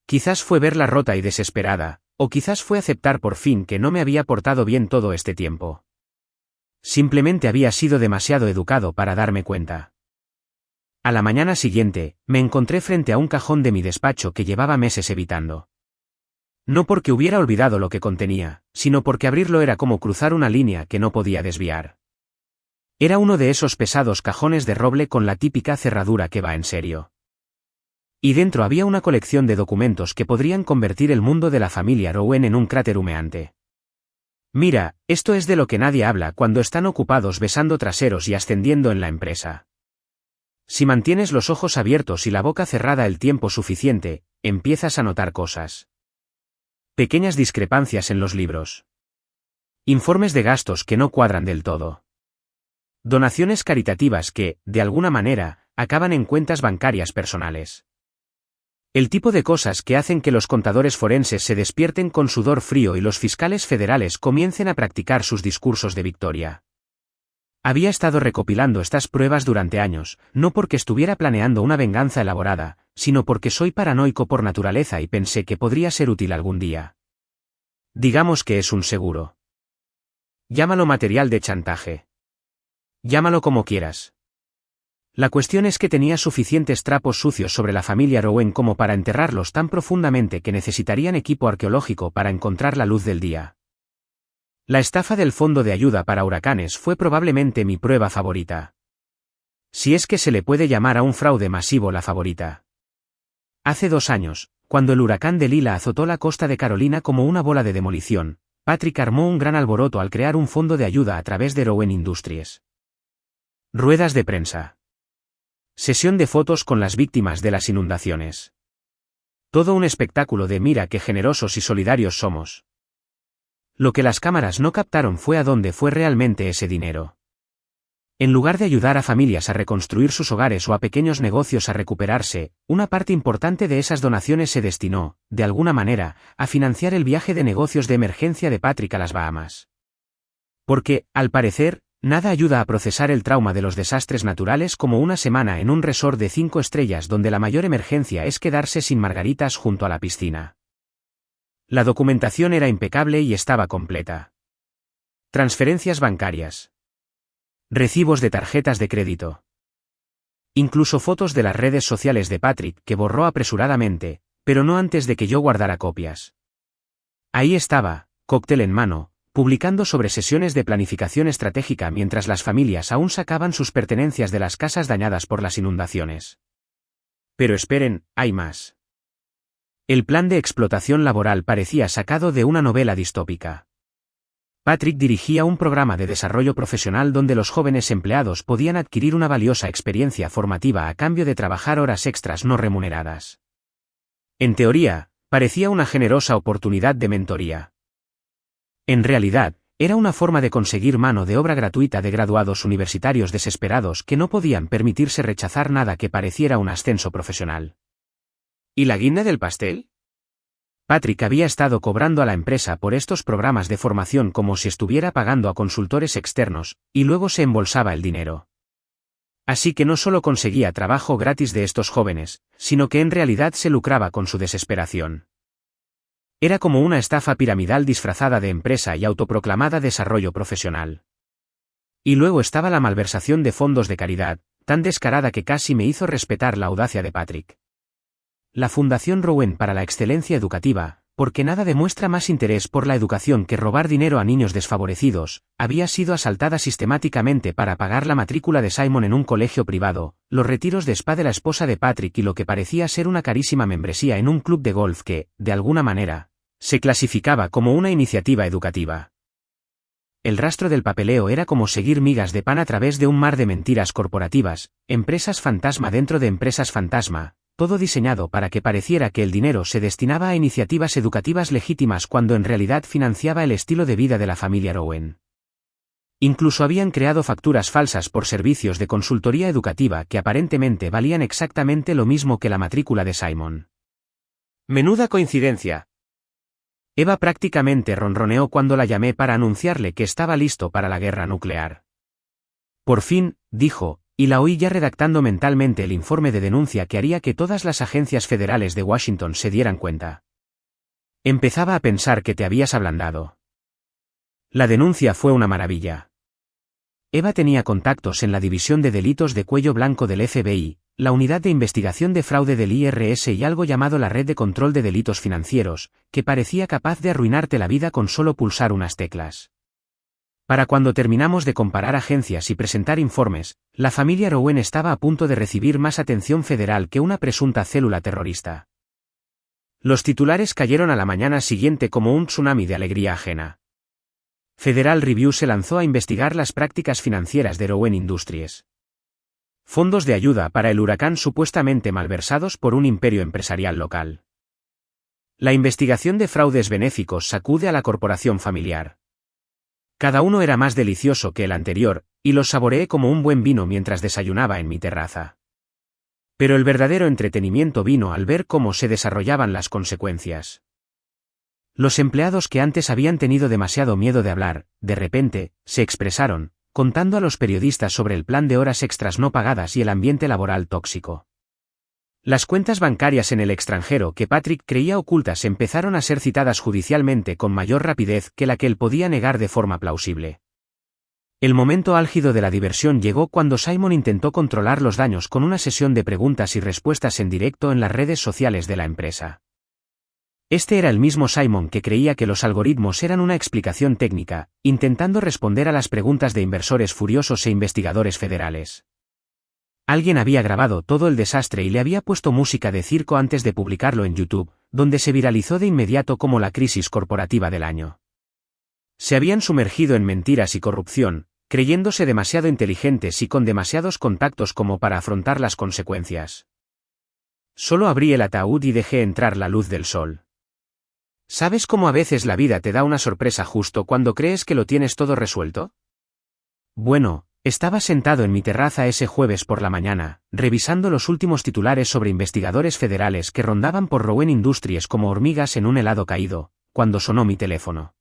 Quizás fue verla rota y desesperada, o quizás fue aceptar por fin que no me había portado bien todo este tiempo. Simplemente había sido demasiado educado para darme cuenta. A la mañana siguiente, me encontré frente a un cajón de mi despacho que llevaba meses evitando. No porque hubiera olvidado lo que contenía, sino porque abrirlo era como cruzar una línea que no podía desviar. Era uno de esos pesados cajones de roble con la típica cerradura que va en serio. Y dentro había una colección de documentos que podrían convertir el mundo de la familia Rowan en un cráter humeante. Mira, esto es de lo que nadie habla cuando están ocupados besando traseros y ascendiendo en la empresa. Si mantienes los ojos abiertos y la boca cerrada el tiempo suficiente, empiezas a notar cosas. Pequeñas discrepancias en los libros. Informes de gastos que no cuadran del todo. Donaciones caritativas que, de alguna manera, acaban en cuentas bancarias personales. El tipo de cosas que hacen que los contadores forenses se despierten con sudor frío y los fiscales federales comiencen a practicar sus discursos de victoria. Había estado recopilando estas pruebas durante años, no porque estuviera planeando una venganza elaborada, sino porque soy paranoico por naturaleza y pensé que podría ser útil algún día. Digamos que es un seguro. Llámalo material de chantaje. Llámalo como quieras. La cuestión es que tenía suficientes trapos sucios sobre la familia Rowan como para enterrarlos tan profundamente que necesitarían equipo arqueológico para encontrar la luz del día. La estafa del Fondo de Ayuda para Huracanes fue probablemente mi prueba favorita. Si es que se le puede llamar a un fraude masivo la favorita. Hace 2 años, cuando el huracán de Lila azotó la costa de Carolina como una bola de demolición, Patrick armó un gran alboroto al crear un fondo de ayuda a través de Rowan Industries. Ruedas de prensa. Sesión de fotos con las víctimas de las inundaciones. Todo un espectáculo de mira qué generosos y solidarios somos. Lo que las cámaras no captaron fue a dónde fue realmente ese dinero. En lugar de ayudar a familias a reconstruir sus hogares o a pequeños negocios a recuperarse, una parte importante de esas donaciones se destinó, de alguna manera, a financiar el viaje de negocios de emergencia de Patrick a las Bahamas. Porque, al parecer, nada ayuda a procesar el trauma de los desastres naturales como una semana en un resort de 5 estrellas donde la mayor emergencia es quedarse sin margaritas junto a la piscina. La documentación era impecable y estaba completa. Transferencias bancarias. Recibos de tarjetas de crédito. Incluso fotos de las redes sociales de Patrick que borró apresuradamente, pero no antes de que yo guardara copias. Ahí estaba, cóctel en mano, publicando sobre sesiones de planificación estratégica mientras las familias aún sacaban sus pertenencias de las casas dañadas por las inundaciones. Pero esperen, hay más. El plan de explotación laboral parecía sacado de una novela distópica. Patrick dirigía un programa de desarrollo profesional donde los jóvenes empleados podían adquirir una valiosa experiencia formativa a cambio de trabajar horas extras no remuneradas. En teoría, parecía una generosa oportunidad de mentoría. En realidad, Era una forma de conseguir mano de obra gratuita de graduados universitarios desesperados que no podían permitirse rechazar nada que pareciera un ascenso profesional. ¿Y la guinda del pastel? Patrick había estado cobrando a la empresa por estos programas de formación como si estuviera pagando a consultores externos, y luego se embolsaba el dinero. Así que no solo conseguía trabajo gratis de estos jóvenes, sino que en realidad se lucraba con su desesperación. Era como una estafa piramidal disfrazada de empresa y autoproclamada desarrollo profesional. Y luego estaba la malversación de fondos de caridad, tan descarada que casi me hizo respetar la audacia de Patrick. La Fundación Rowan para la Excelencia Educativa, porque nada demuestra más interés por la educación que robar dinero a niños desfavorecidos, había sido asaltada sistemáticamente para pagar la matrícula de Simon en un colegio privado, los retiros de spa de la esposa de Patrick y lo que parecía ser una carísima membresía en un club de golf que, de alguna manera, se clasificaba como una iniciativa educativa. El rastro del papeleo era como seguir migas de pan a través de un mar de mentiras corporativas, empresas fantasma dentro de empresas fantasma, todo diseñado para que pareciera que el dinero se destinaba a iniciativas educativas legítimas cuando en realidad financiaba el estilo de vida de la familia Rowan. Incluso habían creado facturas falsas por servicios de consultoría educativa que aparentemente valían exactamente lo mismo que la matrícula de Simon. Menuda coincidencia. Eva prácticamente ronroneó cuando la llamé para anunciarle que estaba listo para la guerra nuclear. Por fin, dijo, y la oí ya redactando mentalmente el informe de denuncia que haría que todas las agencias federales de Washington se dieran cuenta. Empezaba a pensar que te habías ablandado. La denuncia fue una maravilla. Eva tenía contactos en la División de Delitos de Cuello Blanco del FBI, la Unidad de Investigación de Fraude del IRS y algo llamado la Red de Control de Delitos Financieros, que parecía capaz de arruinarte la vida con solo pulsar unas teclas. Para cuando terminamos de comparar agencias y presentar informes, la familia Rowan estaba a punto de recibir más atención federal que una presunta célula terrorista. Los titulares cayeron a la mañana siguiente como un tsunami de alegría ajena. Federal Review se lanzó a investigar las prácticas financieras de Rowan Industries. Fondos de ayuda para el huracán supuestamente malversados por un imperio empresarial local. La investigación de fraudes benéficos sacude a la corporación familiar. Cada uno era más delicioso que el anterior, y los saboreé como un buen vino mientras desayunaba en mi terraza. Pero el verdadero entretenimiento vino al ver cómo se desarrollaban las consecuencias. Los empleados que antes habían tenido demasiado miedo de hablar, de repente, se expresaron, contando a los periodistas sobre el plan de horas extras no pagadas y el ambiente laboral tóxico. Las cuentas bancarias en el extranjero que Patrick creía ocultas empezaron a ser citadas judicialmente con mayor rapidez que la que él podía negar de forma plausible. El momento álgido de la diversión llegó cuando Simon intentó controlar los daños con una sesión de preguntas y respuestas en directo en las redes sociales de la empresa. Este era el mismo Simon que creía que los algoritmos eran una explicación técnica, intentando responder a las preguntas de inversores furiosos e investigadores federales. Alguien había grabado todo el desastre y le había puesto música de circo antes de publicarlo en YouTube, donde se viralizó de inmediato como la crisis corporativa del año. Se habían sumergido en mentiras y corrupción, creyéndose demasiado inteligentes y con demasiados contactos como para afrontar las consecuencias. Solo abrí el ataúd y dejé entrar la luz del sol. ¿Sabes cómo a veces la vida te da una sorpresa justo cuando crees que lo tienes todo resuelto? Bueno, estaba sentado en mi terraza ese jueves por la mañana, revisando los últimos titulares sobre investigadores federales que rondaban por Rowan Industries como hormigas en un helado caído, cuando sonó mi teléfono.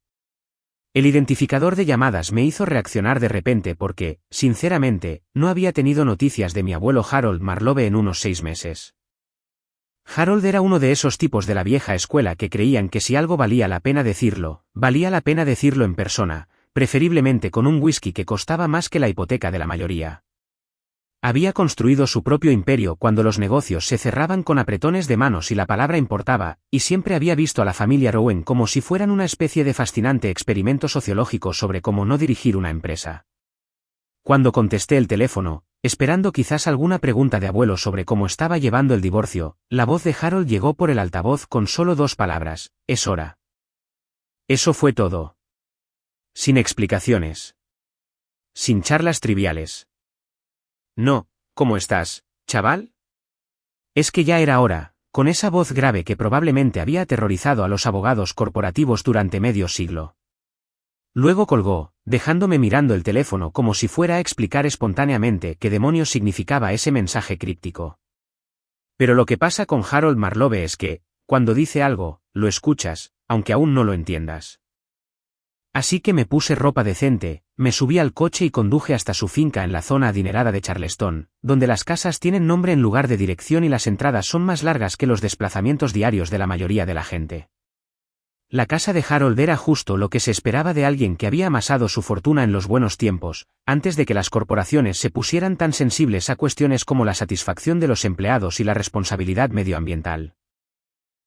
El identificador de llamadas me hizo reaccionar de repente porque, sinceramente, no había tenido noticias de mi abuelo Harold Marlove en unos 6 meses. Harold era uno de esos tipos de la vieja escuela que creían que si algo valía la pena decirlo en persona, preferiblemente con un whisky que costaba más que la hipoteca de la mayoría. Había construido su propio imperio cuando los negocios se cerraban con apretones de manos y la palabra importaba, y siempre había visto a la familia Rowan como si fueran una especie de fascinante experimento sociológico sobre cómo no dirigir una empresa. Cuando contesté el teléfono, esperando quizás alguna pregunta de abuelo sobre cómo estaba llevando el divorcio, la voz de Harold llegó por el altavoz con solo 2 palabras: es hora. Eso fue todo. Sin explicaciones. Sin charlas triviales. No, ¿cómo estás, chaval? Es que ya era hora, con esa voz grave que probablemente había aterrorizado a los abogados corporativos durante medio siglo. Luego colgó, dejándome mirando el teléfono como si fuera a explicar espontáneamente qué demonios significaba ese mensaje críptico. Pero lo que pasa con Harold Marlowe es que, cuando dice algo, lo escuchas, aunque aún no lo entiendas. Así que me puse ropa decente, me subí al coche y conduje hasta su finca en la zona adinerada de Charleston, donde las casas tienen nombre en lugar de dirección y las entradas son más largas que los desplazamientos diarios de la mayoría de la gente. La casa de Harold era justo lo que se esperaba de alguien que había amasado su fortuna en los buenos tiempos, antes de que las corporaciones se pusieran tan sensibles a cuestiones como la satisfacción de los empleados y la responsabilidad medioambiental.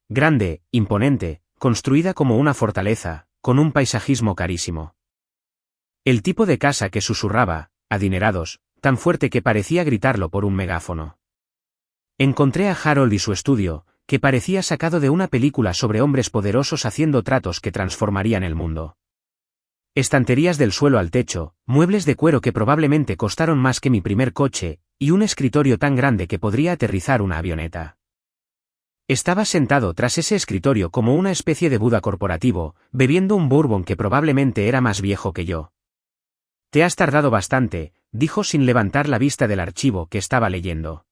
Grande, imponente, construida como una fortaleza, con un paisajismo carísimo. El tipo de casa que susurraba, adinerados, tan fuerte que parecía gritarlo por un megáfono. Encontré a Harold y su estudio, que parecía sacado de una película sobre hombres poderosos haciendo tratos que transformarían el mundo. Estanterías del suelo al techo, muebles de cuero que probablemente costaron más que mi primer coche, y un escritorio tan grande que podría aterrizar una avioneta. Estaba sentado tras ese escritorio como una especie de Buda corporativo, bebiendo un bourbon que probablemente era más viejo que yo. «Te has tardado bastante», dijo sin levantar la vista del archivo que estaba leyendo.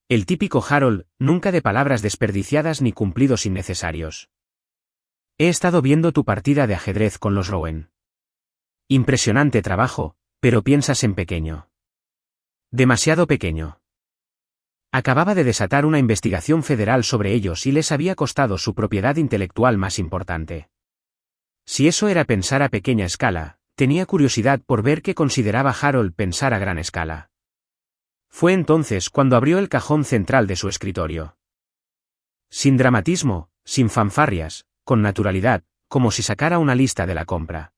El típico Harold, nunca de palabras desperdiciadas ni cumplidos innecesarios. «He estado viendo tu partida de ajedrez con los Rowan. Impresionante trabajo, pero piensas en pequeño. Demasiado pequeño». Acababa de desatar una investigación federal sobre ellos y les había costado su propiedad intelectual más importante. Si eso era pensar a pequeña escala, tenía curiosidad por ver qué consideraba Harold pensar a gran escala. Fue entonces cuando abrió el cajón central de su escritorio. Sin dramatismo, sin fanfarrias, con naturalidad, como si sacara una lista de la compra.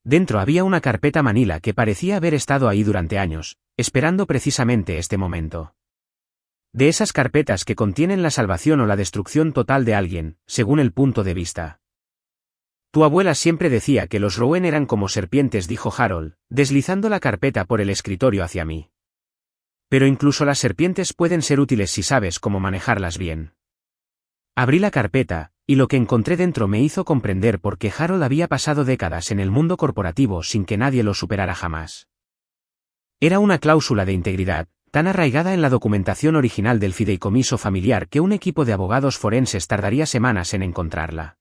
Dentro había una carpeta manila que parecía haber estado ahí durante años, esperando precisamente este momento. De esas carpetas que contienen la salvación o la destrucción total de alguien, según el punto de vista. Tu abuela siempre decía que los Rowan eran como serpientes, dijo Harold, deslizando la carpeta por el escritorio hacia mí. Pero incluso las serpientes pueden ser útiles si sabes cómo manejarlas bien. Abrí la carpeta, y lo que encontré dentro me hizo comprender por qué Harold había pasado décadas en el mundo corporativo sin que nadie lo superara jamás. Era una cláusula de integridad, tan arraigada en la documentación original del fideicomiso familiar que un equipo de abogados forenses tardaría semanas en encontrarla.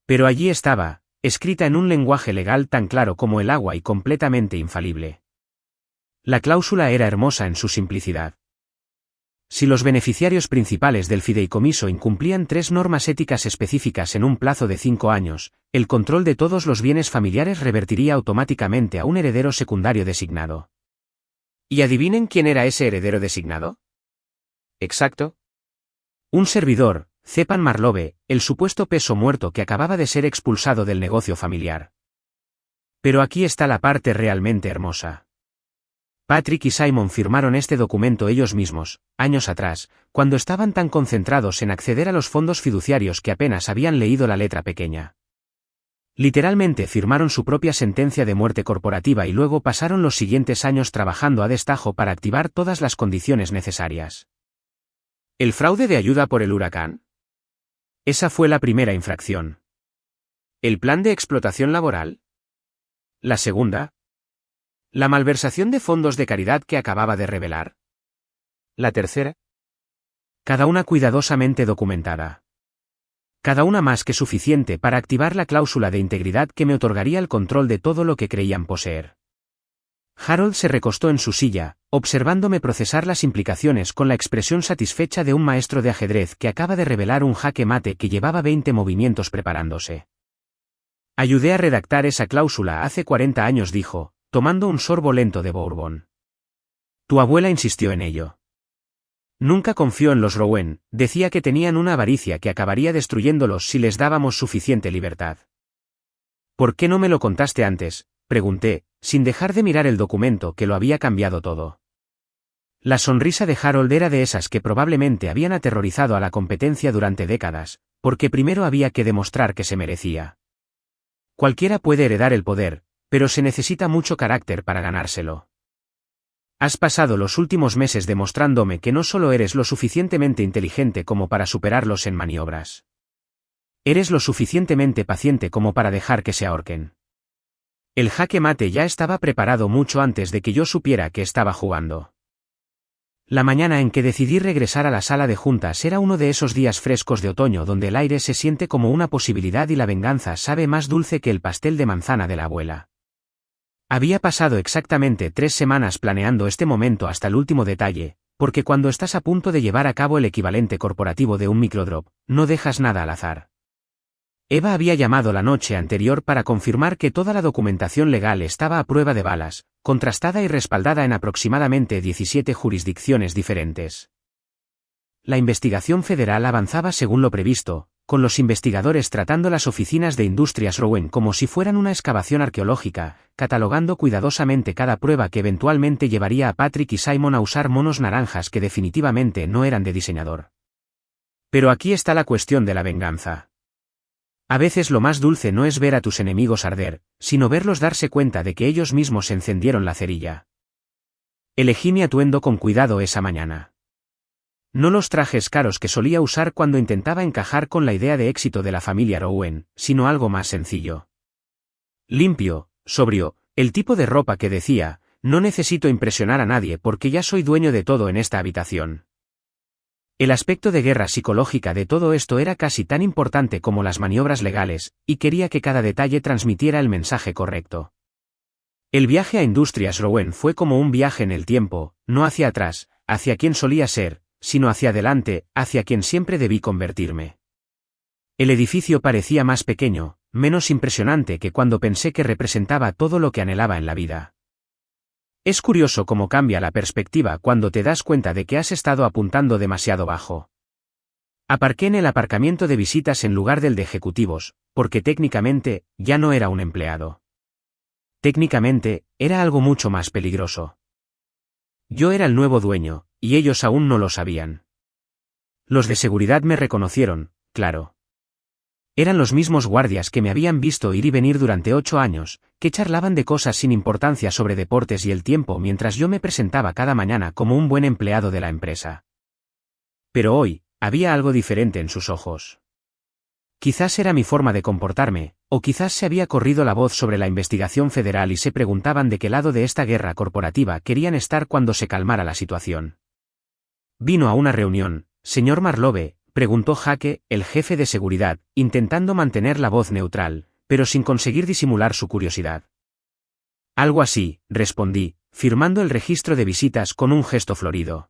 Pero allí estaba, escrita en un lenguaje legal tan claro como el agua y completamente infalible. La cláusula era hermosa en su simplicidad. Si los beneficiarios principales del fideicomiso incumplían 3 normas éticas específicas en un plazo de 5 años, el control de todos los bienes familiares revertiría automáticamente a un heredero secundario designado. ¿Y adivinen quién era ese heredero designado? Exacto. Un servidor, Cepan Marlowe, el supuesto peso muerto que acababa de ser expulsado del negocio familiar. Pero aquí está la parte realmente hermosa. Patrick y Simon firmaron este documento ellos mismos, años atrás, cuando estaban tan concentrados en acceder a los fondos fiduciarios que apenas habían leído la letra pequeña. Literalmente firmaron su propia sentencia de muerte corporativa y luego pasaron los siguientes años trabajando a destajo para activar todas las condiciones necesarias. ¿El fraude de ayuda por el huracán? Esa fue la primera infracción. ¿El plan de explotación laboral? La segunda. ¿La malversación de fondos de caridad que acababa de revelar? La tercera. Cada una cuidadosamente documentada. Cada una más que suficiente para activar la cláusula de integridad que me otorgaría el control de todo lo que creían poseer. Harold se recostó en su silla, observándome procesar las implicaciones con la expresión satisfecha de un maestro de ajedrez que acaba de revelar un jaque mate que llevaba 20 movimientos preparándose. Ayudé a redactar esa cláusula hace 40 años, dijo, tomando un sorbo lento de bourbon. Tu abuela insistió en ello. Nunca confió en los Rowan, decía que tenían una avaricia que acabaría destruyéndolos si les dábamos suficiente libertad. ¿Por qué no me lo contaste antes?, pregunté, sin dejar de mirar el documento que lo había cambiado todo. La sonrisa de Harold era de esas que probablemente habían aterrorizado a la competencia durante décadas, porque primero había que demostrar que se merecía. Cualquiera puede heredar el poder, pero se necesita mucho carácter para ganárselo. Has pasado los últimos meses demostrándome que no solo eres lo suficientemente inteligente como para superarlos en maniobras. Eres lo suficientemente paciente como para dejar que se ahorquen. El jaque mate ya estaba preparado mucho antes de que yo supiera que estaba jugando. La mañana en que decidí regresar a la sala de juntas era uno de esos días frescos de otoño donde el aire se siente como una posibilidad y la venganza sabe más dulce que el pastel de manzana de la abuela. Había pasado exactamente 3 semanas planeando este momento hasta el último detalle, porque cuando estás a punto de llevar a cabo el equivalente corporativo de un microdrop, no dejas nada al azar. Eva había llamado la noche anterior para confirmar que toda la documentación legal estaba a prueba de balas, contrastada y respaldada en aproximadamente 17 jurisdicciones diferentes. La investigación federal avanzaba según lo previsto, con los investigadores tratando las oficinas de Industrias Rowan como si fueran una excavación arqueológica, catalogando cuidadosamente cada prueba que eventualmente llevaría a Patrick y Simon a usar monos naranjas que definitivamente no eran de diseñador. Pero aquí está la cuestión de la venganza. A veces lo más dulce no es ver a tus enemigos arder, sino verlos darse cuenta de que ellos mismos encendieron la cerilla. Elegí mi atuendo con cuidado esa mañana. No los trajes caros que solía usar cuando intentaba encajar con la idea de éxito de la familia Rowan, sino algo más sencillo. Limpio, sobrio, el tipo de ropa que decía, no necesito impresionar a nadie porque ya soy dueño de todo en esta habitación. El aspecto de guerra psicológica de todo esto era casi tan importante como las maniobras legales, y quería que cada detalle transmitiera el mensaje correcto. El viaje a Industrias Rowan fue como un viaje en el tiempo, no hacia atrás, hacia quien solía ser, sino hacia adelante, hacia quien siempre debí convertirme. El edificio parecía más pequeño, menos impresionante que cuando pensé que representaba todo lo que anhelaba en la vida. Es curioso cómo cambia la perspectiva cuando te das cuenta de que has estado apuntando demasiado bajo. Aparqué en el aparcamiento de visitas en lugar del de ejecutivos, porque técnicamente, ya no era un empleado. Técnicamente, era algo mucho más peligroso. Yo era el nuevo dueño, y ellos aún no lo sabían. Los de seguridad me reconocieron, claro. Eran los mismos guardias que me habían visto ir y venir durante 8 años, que charlaban de cosas sin importancia sobre deportes y el tiempo mientras yo me presentaba cada mañana como un buen empleado de la empresa. Pero hoy, había algo diferente en sus ojos. Quizás era mi forma de comportarme, o quizás se había corrido la voz sobre la investigación federal y se preguntaban de qué lado de esta guerra corporativa querían estar cuando se calmara la situación. ¿Vino a una reunión, señor Marlowe?, preguntó Jake, el jefe de seguridad, intentando mantener la voz neutral, pero sin conseguir disimular su curiosidad. Algo así, respondí, firmando el registro de visitas con un gesto florido.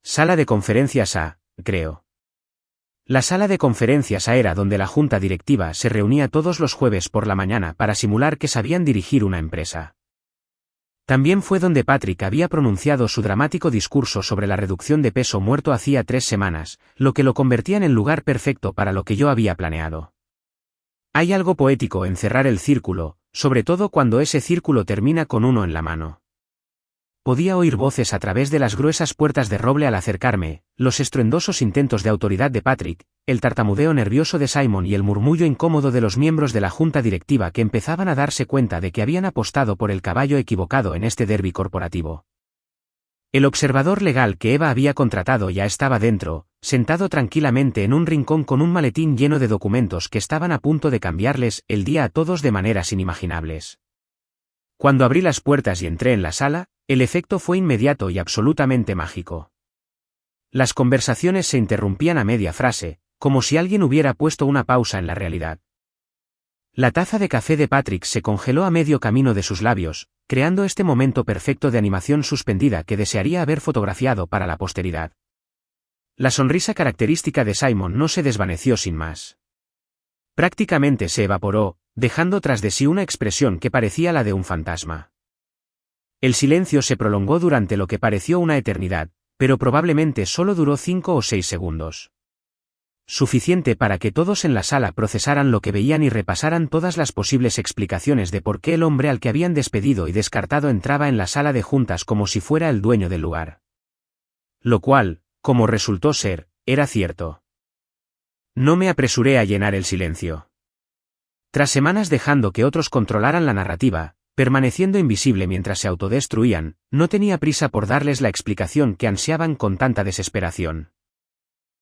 Sala de conferencias A, creo. La sala de conferencias A era donde la junta directiva se reunía todos los jueves por la mañana para simular que sabían dirigir una empresa. También fue donde Patrick había pronunciado su dramático discurso sobre la reducción de peso muerto hacía 3 semanas, lo que lo convertía en el lugar perfecto para lo que yo había planeado. Hay algo poético en cerrar el círculo, sobre todo cuando ese círculo termina con uno en la mano. Podía oír voces a través de las gruesas puertas de roble al acercarme, los estruendosos intentos de autoridad de Patrick, el tartamudeo nervioso de Simon y el murmullo incómodo de los miembros de la junta directiva que empezaban a darse cuenta de que habían apostado por el caballo equivocado en este derbi corporativo. El observador legal que Eva había contratado ya estaba dentro, sentado tranquilamente en un rincón con un maletín lleno de documentos que estaban a punto de cambiarles el día a todos de maneras inimaginables. Cuando abrí las puertas y entré en la sala, el efecto fue inmediato y absolutamente mágico. Las conversaciones se interrumpían a media frase, como si alguien hubiera puesto una pausa en la realidad. La taza de café de Patrick se congeló a medio camino de sus labios, creando este momento perfecto de animación suspendida que desearía haber fotografiado para la posteridad. La sonrisa característica de Simon no se desvaneció sin más. Prácticamente se evaporó, dejando tras de sí una expresión que parecía la de un fantasma. El silencio se prolongó durante lo que pareció una eternidad, pero probablemente solo duró 5 o 6 segundos. Suficiente para que todos en la sala procesaran lo que veían y repasaran todas las posibles explicaciones de por qué el hombre al que habían despedido y descartado entraba en la sala de juntas como si fuera el dueño del lugar. Lo cual, como resultó ser, era cierto. No me apresuré a llenar el silencio. Tras semanas dejando que otros controlaran la narrativa, permaneciendo invisible mientras se autodestruían, no tenía prisa por darles la explicación que ansiaban con tanta desesperación.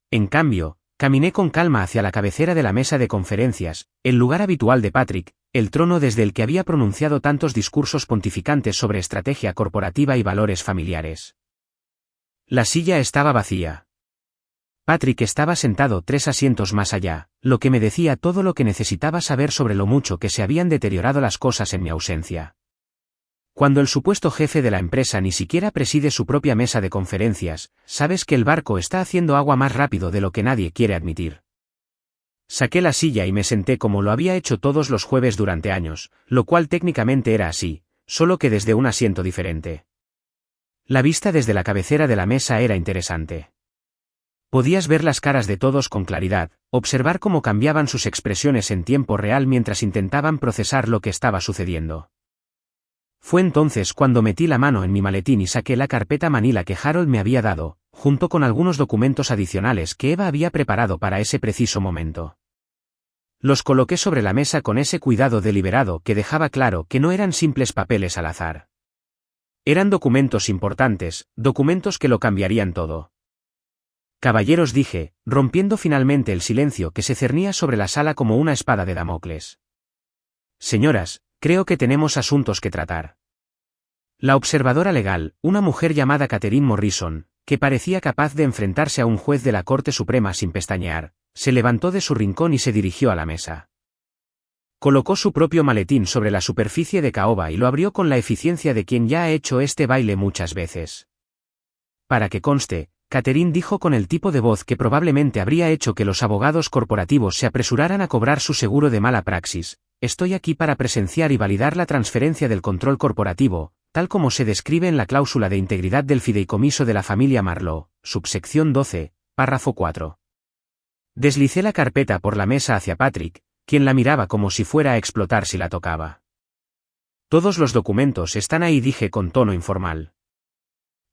En cambio, Caminé con calma hacia la cabecera de la mesa de conferencias, el lugar habitual de Patrick, el trono desde el que había pronunciado tantos discursos pontificantes sobre estrategia corporativa y valores familiares. La silla estaba vacía. Patrick estaba sentado 3 asientos más allá, lo que me decía todo lo que necesitaba saber sobre lo mucho que se habían deteriorado las cosas en mi ausencia. Cuando el supuesto jefe de la empresa ni siquiera preside su propia mesa de conferencias, sabes que el barco está haciendo agua más rápido de lo que nadie quiere admitir. Saqué la silla y me senté como lo había hecho todos los jueves durante años, lo cual técnicamente era así, solo que desde un asiento diferente. La vista desde la cabecera de la mesa era interesante. Podías ver las caras de todos con claridad, observar cómo cambiaban sus expresiones en tiempo real mientras intentaban procesar lo que estaba sucediendo. Fue entonces cuando metí la mano en mi maletín y saqué la carpeta manila que Harold me había dado, junto con algunos documentos adicionales que Eva había preparado para ese preciso momento. Los coloqué sobre la mesa con ese cuidado deliberado que dejaba claro que no eran simples papeles al azar. Eran documentos importantes, documentos que lo cambiarían todo. Caballeros, dije, rompiendo finalmente el silencio que se cernía sobre la sala como una espada de Damocles. Señoras, creo que tenemos asuntos que tratar. La observadora legal, una mujer llamada Catherine Morrison, que parecía capaz de enfrentarse a un juez de la Corte Suprema sin pestañear, se levantó de su rincón y se dirigió a la mesa. Colocó su propio maletín sobre la superficie de caoba y lo abrió con la eficiencia de quien ya ha hecho este baile muchas veces. Para que conste, Catherine dijo con el tipo de voz que probablemente habría hecho que los abogados corporativos se apresuraran a cobrar su seguro de mala praxis, estoy aquí para presenciar y validar la transferencia del control corporativo, tal como se describe en la cláusula de integridad del fideicomiso de la familia Marlowe, subsección 12, párrafo 4. Deslicé la carpeta por la mesa hacia Patrick, quien la miraba como si fuera a explotar si la tocaba. Todos los documentos están ahí, dije con tono informal.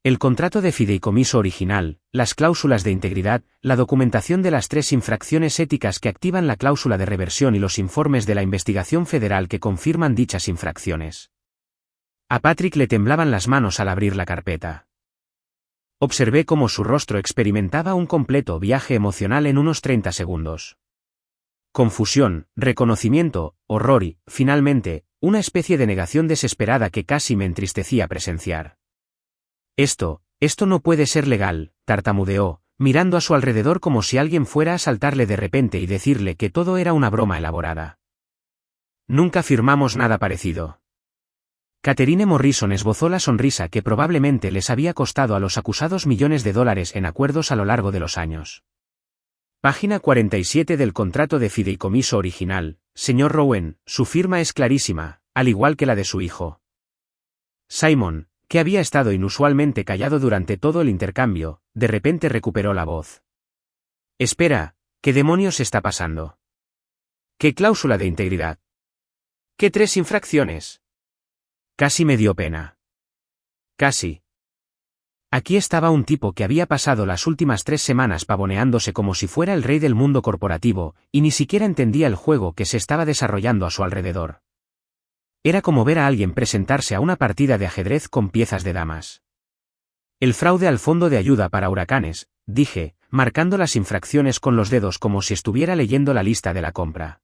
El contrato de fideicomiso original, las cláusulas de integridad, la documentación de las 3 infracciones éticas que activan la cláusula de reversión y los informes de la investigación federal que confirman dichas infracciones. A Patrick le temblaban las manos al abrir la carpeta. Observé cómo su rostro experimentaba un completo viaje emocional en unos 30 segundos. Confusión, reconocimiento, horror y, finalmente, una especie de negación desesperada que casi me entristecía presenciar. Esto no puede ser legal, tartamudeó, mirando a su alrededor como si alguien fuera a saltarle de repente y decirle que todo era una broma elaborada. Nunca firmamos nada parecido. Catherine Morrison esbozó la sonrisa que probablemente les había costado a los acusados millones de dólares en acuerdos a lo largo de los años. Página 47 del contrato de fideicomiso original, señor Rowan, su firma es clarísima, al igual que la de su hijo. Simon, que había estado inusualmente callado durante todo el intercambio, de repente recuperó la voz. Espera, ¿qué demonios está pasando? ¿Qué cláusula de integridad? ¿Qué 3 infracciones? Casi me dio pena. Casi. Aquí estaba un tipo que había pasado las últimas 3 semanas pavoneándose como si fuera el rey del mundo corporativo, y ni siquiera entendía el juego que se estaba desarrollando a su alrededor. Era como ver a alguien presentarse a una partida de ajedrez con piezas de damas. El fraude al fondo de ayuda para huracanes, dije, marcando las infracciones con los dedos como si estuviera leyendo la lista de la compra.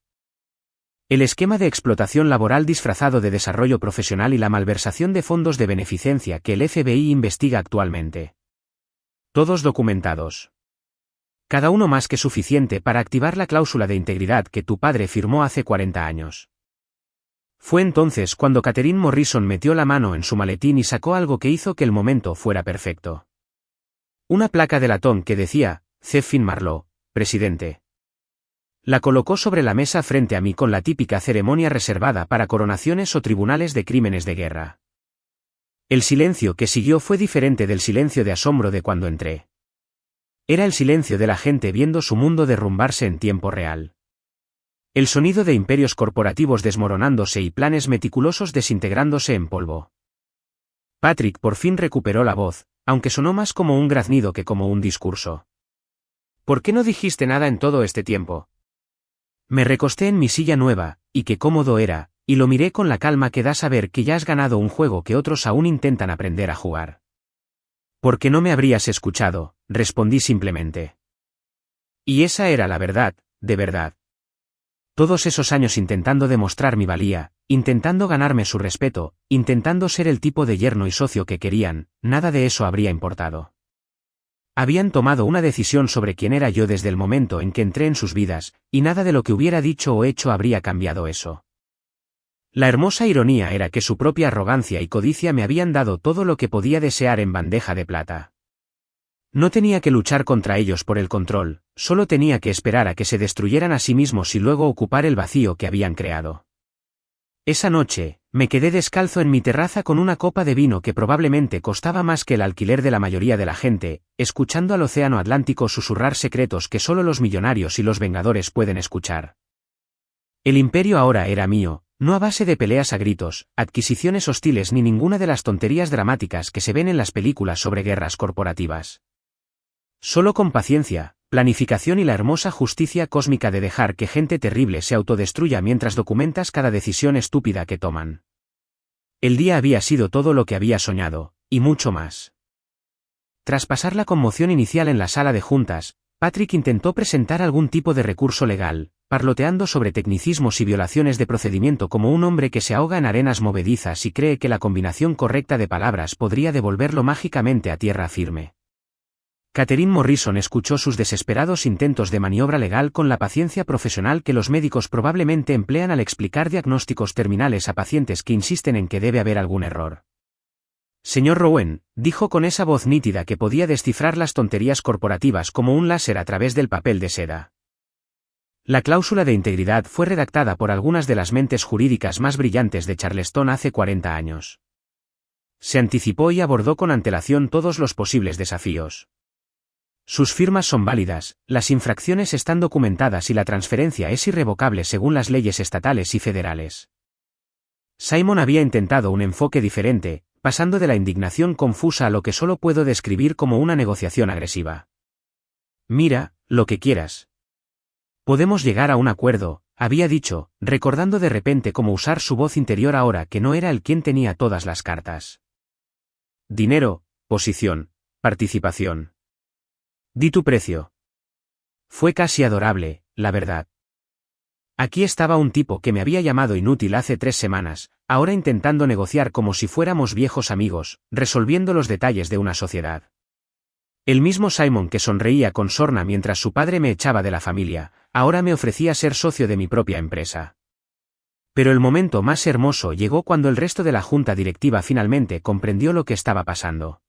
El esquema de explotación laboral disfrazado de desarrollo profesional y la malversación de fondos de beneficencia que el FBI investiga actualmente. Todos documentados. Cada uno más que suficiente para activar la cláusula de integridad que tu padre firmó hace 40 años. Fue entonces cuando Catherine Morrison metió la mano en su maletín y sacó algo que hizo que el momento fuera perfecto. Una placa de latón que decía, Zephyr Marlowe, presidente. La colocó sobre la mesa frente a mí con la típica ceremonia reservada para coronaciones o tribunales de crímenes de guerra. El silencio que siguió fue diferente del silencio de asombro de cuando entré. Era el silencio de la gente viendo su mundo derrumbarse en tiempo real. El sonido de imperios corporativos desmoronándose y planes meticulosos desintegrándose en polvo. Patrick por fin recuperó la voz, aunque sonó más como un graznido que como un discurso. ¿Por qué no dijiste nada en todo este tiempo? Me recosté en mi silla nueva, y qué cómodo era, y lo miré con la calma que da saber que ya has ganado un juego que otros aún intentan aprender a jugar. ¿Por qué no me habrías escuchado?, respondí simplemente. Y esa era la verdad, de verdad. Todos esos años intentando demostrar mi valía, intentando ganarme su respeto, intentando ser el tipo de yerno y socio que querían, nada de eso habría importado. Habían tomado una decisión sobre quién era yo desde el momento en que entré en sus vidas, y nada de lo que hubiera dicho o hecho habría cambiado eso. La hermosa ironía era que su propia arrogancia y codicia me habían dado todo lo que podía desear en bandeja de plata. No tenía que luchar contra ellos por el control, solo tenía que esperar a que se destruyeran a sí mismos y luego ocupar el vacío que habían creado. Esa noche, me quedé descalzo en mi terraza con una copa de vino que probablemente costaba más que el alquiler de la mayoría de la gente, escuchando al océano Atlántico susurrar secretos que solo los millonarios y los vengadores pueden escuchar. El imperio ahora era mío, no a base de peleas a gritos, adquisiciones hostiles ni ninguna de las tonterías dramáticas que se ven en las películas sobre guerras corporativas. Solo con paciencia, planificación y la hermosa justicia cósmica de dejar que gente terrible se autodestruya mientras documentas cada decisión estúpida que toman. El día había sido todo lo que había soñado, y mucho más. Tras pasar la conmoción inicial en la sala de juntas, Patrick intentó presentar algún tipo de recurso legal, parloteando sobre tecnicismos y violaciones de procedimiento como un hombre que se ahoga en arenas movedizas y cree que la combinación correcta de palabras podría devolverlo mágicamente a tierra firme. Catherine Morrison escuchó sus desesperados intentos de maniobra legal con la paciencia profesional que los médicos probablemente emplean al explicar diagnósticos terminales a pacientes que insisten en que debe haber algún error. Señor Rowan, dijo con esa voz nítida que podía descifrar las tonterías corporativas como un láser a través del papel de seda. La cláusula de integridad fue redactada por algunas de las mentes jurídicas más brillantes de Charleston hace 40 años. Se anticipó y abordó con antelación todos los posibles desafíos. Sus firmas son válidas, las infracciones están documentadas y la transferencia es irrevocable según las leyes estatales y federales. Simon había intentado un enfoque diferente, pasando de la indignación confusa a lo que solo puedo describir como una negociación agresiva. Mira, lo que quieras. Podemos llegar a un acuerdo, había dicho, recordando de repente cómo usar su voz interior ahora que no era él quien tenía todas las cartas. Dinero, posición, participación. Di tu precio. Fue casi adorable, la verdad. Aquí estaba un tipo que me había llamado inútil hace 3 semanas, ahora intentando negociar como si fuéramos viejos amigos, resolviendo los detalles de una sociedad. El mismo Simon que sonreía con sorna mientras su padre me echaba de la familia, ahora me ofrecía ser socio de mi propia empresa. Pero el momento más hermoso llegó cuando el resto de la junta directiva finalmente comprendió lo que estaba pasando.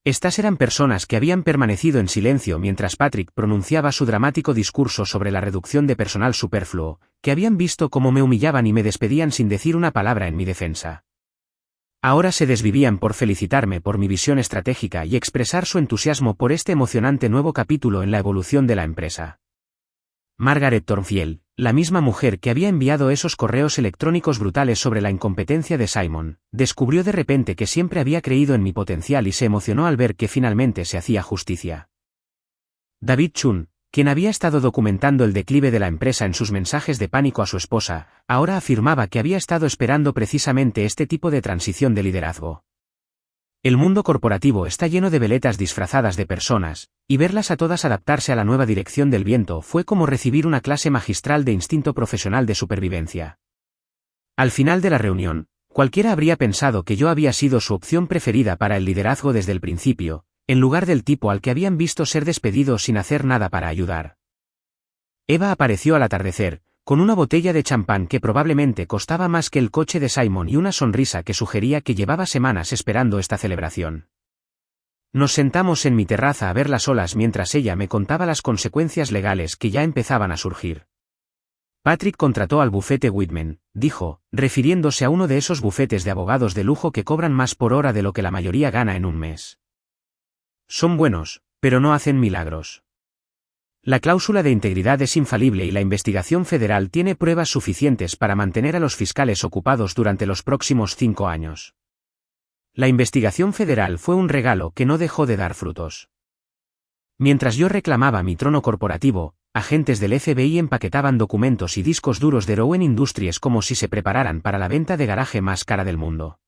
Estas eran personas que habían permanecido en silencio mientras Patrick pronunciaba su dramático discurso sobre la reducción de personal superfluo, que habían visto cómo me humillaban y me despedían sin decir una palabra en mi defensa. Ahora se desvivían por felicitarme por mi visión estratégica y expresar su entusiasmo por este emocionante nuevo capítulo en la evolución de la empresa. Margaret Thornfield, la misma mujer que había enviado esos correos electrónicos brutales sobre la incompetencia de Simon, descubrió de repente que siempre había creído en mi potencial y se emocionó al ver que finalmente se hacía justicia. David Chun, quien había estado documentando el declive de la empresa en sus mensajes de pánico a su esposa, ahora afirmaba que había estado esperando precisamente este tipo de transición de liderazgo. El mundo corporativo está lleno de veletas disfrazadas de personas, y verlas a todas adaptarse a la nueva dirección del viento fue como recibir una clase magistral de instinto profesional de supervivencia. Al final de la reunión, cualquiera habría pensado que yo había sido su opción preferida para el liderazgo desde el principio, en lugar del tipo al que habían visto ser despedido sin hacer nada para ayudar. Eva apareció al atardecer, con una botella de champán que probablemente costaba más que el coche de Simon y una sonrisa que sugería que llevaba semanas esperando esta celebración. Nos sentamos en mi terraza a ver las olas mientras ella me contaba las consecuencias legales que ya empezaban a surgir. Patrick contrató al bufete Whitman, dijo, refiriéndose a uno de esos bufetes de abogados de lujo que cobran más por hora de lo que la mayoría gana en un mes. Son buenos, pero no hacen milagros. La cláusula de integridad es infalible y la investigación federal tiene pruebas suficientes para mantener a los fiscales ocupados durante los próximos 5 años. La investigación federal fue un regalo que no dejó de dar frutos. Mientras yo reclamaba mi trono corporativo, agentes del FBI empaquetaban documentos y discos duros de Rowan Industries como si se prepararan para la venta de garaje más cara del mundo.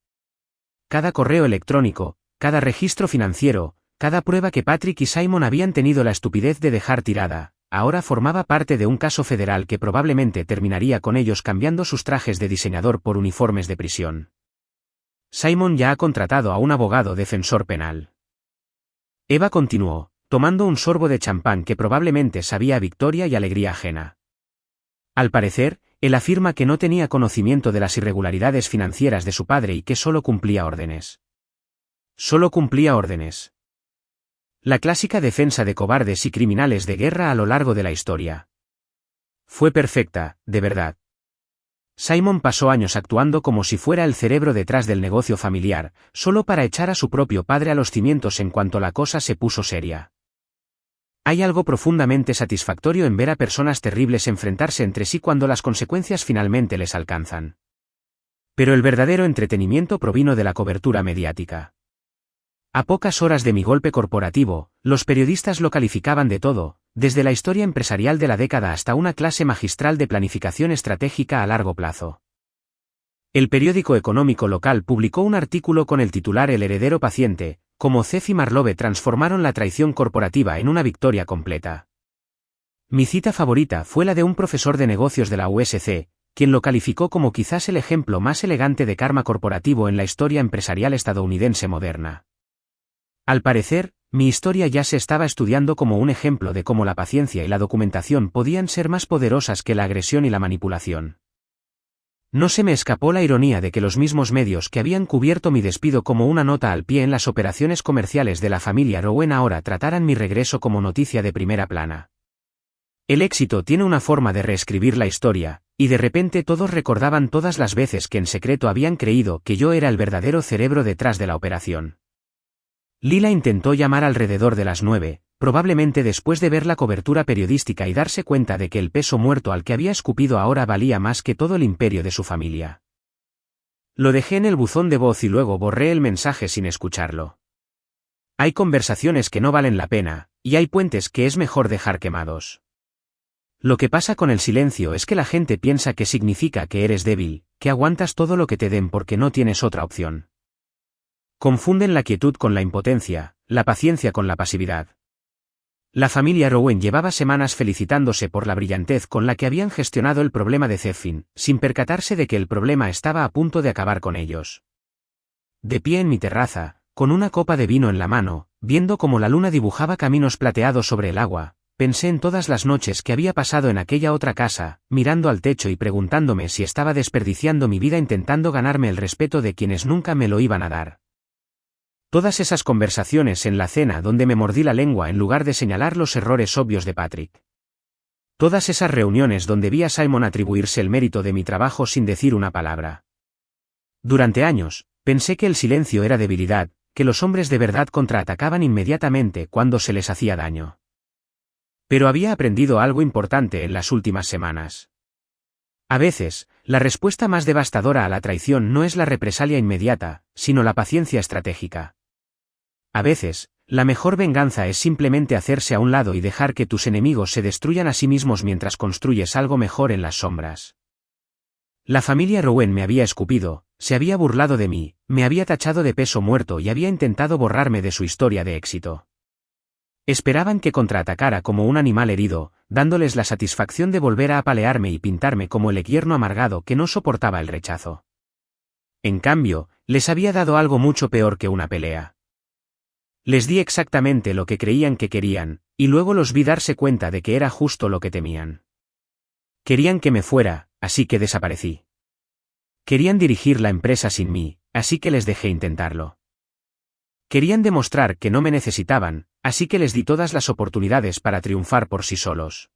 Cada correo electrónico, cada registro financiero, cada prueba que Patrick y Simon habían tenido la estupidez de dejar tirada, ahora formaba parte de un caso federal que probablemente terminaría con ellos cambiando sus trajes de diseñador por uniformes de prisión. Simon ya ha contratado a un abogado defensor penal. Eva continuó, tomando un sorbo de champán que probablemente sabía a victoria y alegría ajena. Al parecer, él afirma que no tenía conocimiento de las irregularidades financieras de su padre y que solo cumplía órdenes. Solo cumplía órdenes. La clásica defensa de cobardes y criminales de guerra a lo largo de la historia. Fue perfecta, de verdad. Simon pasó años actuando como si fuera el cerebro detrás del negocio familiar, solo para echar a su propio padre a los cimientos en cuanto la cosa se puso seria. Hay algo profundamente satisfactorio en ver a personas terribles enfrentarse entre sí cuando las consecuencias finalmente les alcanzan. Pero el verdadero entretenimiento provino de la cobertura mediática. A pocas horas de mi golpe corporativo, los periodistas lo calificaban de todo, desde la historia empresarial de la década hasta una clase magistral de planificación estratégica a largo plazo. El periódico económico local publicó un artículo con el titular El heredero paciente, cómo Zef y Marlowe transformaron la traición corporativa en una victoria completa. Mi cita favorita fue la de un profesor de negocios de la USC, quien lo calificó como quizás el ejemplo más elegante de karma corporativo en la historia empresarial estadounidense moderna. Al parecer, mi historia ya se estaba estudiando como un ejemplo de cómo la paciencia y la documentación podían ser más poderosas que la agresión y la manipulación. No se me escapó la ironía de que los mismos medios que habían cubierto mi despido como una nota al pie en las operaciones comerciales de la familia Rowan ahora trataran mi regreso como noticia de primera plana. El éxito tiene una forma de reescribir la historia, y de repente todos recordaban todas las veces que en secreto habían creído que yo era el verdadero cerebro detrás de la operación. Lila intentó llamar alrededor de las 9, probablemente después de ver la cobertura periodística y darse cuenta de que el peso muerto al que había escupido ahora valía más que todo el imperio de su familia. Lo dejé en el buzón de voz y luego borré el mensaje sin escucharlo. Hay conversaciones que no valen la pena, y hay puentes que es mejor dejar quemados. Lo que pasa con el silencio es que la gente piensa que significa que eres débil, que aguantas todo lo que te den porque no tienes otra opción. Confunden la quietud con la impotencia, la paciencia con la pasividad. La familia Rowan llevaba semanas felicitándose por la brillantez con la que habían gestionado el problema de Zeffin, sin percatarse de que el problema estaba a punto de acabar con ellos. De pie en mi terraza, con una copa de vino en la mano, viendo cómo la luna dibujaba caminos plateados sobre el agua, pensé en todas las noches que había pasado en aquella otra casa, mirando al techo y preguntándome si estaba desperdiciando mi vida intentando ganarme el respeto de quienes nunca me lo iban a dar. Todas esas conversaciones en la cena donde me mordí la lengua en lugar de señalar los errores obvios de Patrick. Todas esas reuniones donde vi a Simon atribuirse el mérito de mi trabajo sin decir una palabra. Durante años, pensé que el silencio era debilidad, que los hombres de verdad contraatacaban inmediatamente cuando se les hacía daño. Pero había aprendido algo importante en las últimas semanas. A veces, la respuesta más devastadora a la traición no es la represalia inmediata, sino la paciencia estratégica. A veces, la mejor venganza es simplemente hacerse a un lado y dejar que tus enemigos se destruyan a sí mismos mientras construyes algo mejor en las sombras. La familia Rowan me había escupido, se había burlado de mí, me había tachado de peso muerto y había intentado borrarme de su historia de éxito. Esperaban que contraatacara como un animal herido, dándoles la satisfacción de volver a apalearme y pintarme como el equierno amargado que no soportaba el rechazo. En cambio, les había dado algo mucho peor que una pelea. Les di exactamente lo que creían que querían, y luego los vi darse cuenta de que era justo lo que temían. Querían que me fuera, así que desaparecí. Querían dirigir la empresa sin mí, así que les dejé intentarlo. Querían demostrar que no me necesitaban, así que les di todas las oportunidades para triunfar por sí solos.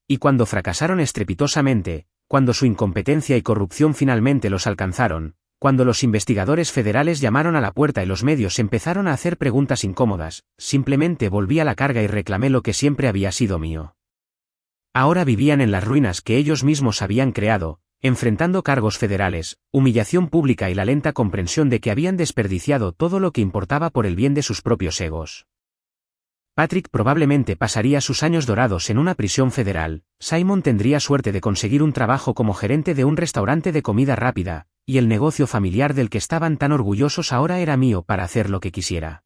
Y cuando fracasaron estrepitosamente, cuando su incompetencia y corrupción finalmente los alcanzaron, cuando los investigadores federales llamaron a la puerta y los medios empezaron a hacer preguntas incómodas, simplemente volví a la carga y reclamé lo que siempre había sido mío. Ahora vivían en las ruinas que ellos mismos habían creado, enfrentando cargos federales, humillación pública y la lenta comprensión de que habían desperdiciado todo lo que importaba por el bien de sus propios egos. Patrick probablemente pasaría sus años dorados en una prisión federal, Simon tendría suerte de conseguir un trabajo como gerente de un restaurante de comida rápida, y el negocio familiar del que estaban tan orgullosos ahora era mío para hacer lo que quisiera.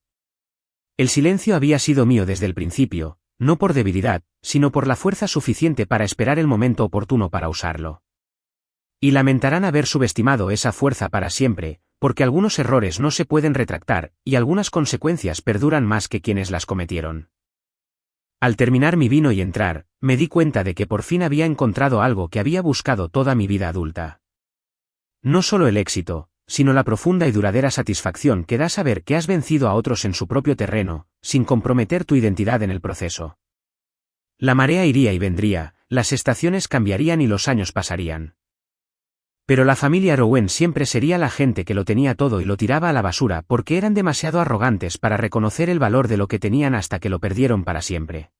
El silencio había sido mío desde el principio, no por debilidad, sino por la fuerza suficiente para esperar el momento oportuno para usarlo. Y lamentarán haber subestimado esa fuerza para siempre, porque algunos errores no se pueden retractar, y algunas consecuencias perduran más que quienes las cometieron. Al terminar mi vino y entrar, me di cuenta de que por fin había encontrado algo que había buscado toda mi vida adulta. No solo el éxito, sino la profunda y duradera satisfacción que da saber que has vencido a otros en su propio terreno, sin comprometer tu identidad en el proceso. La marea iría y vendría, las estaciones cambiarían y los años pasarían. Pero la familia Rowen siempre sería la gente que lo tenía todo y lo tiraba a la basura porque eran demasiado arrogantes para reconocer el valor de lo que tenían hasta que lo perdieron para siempre.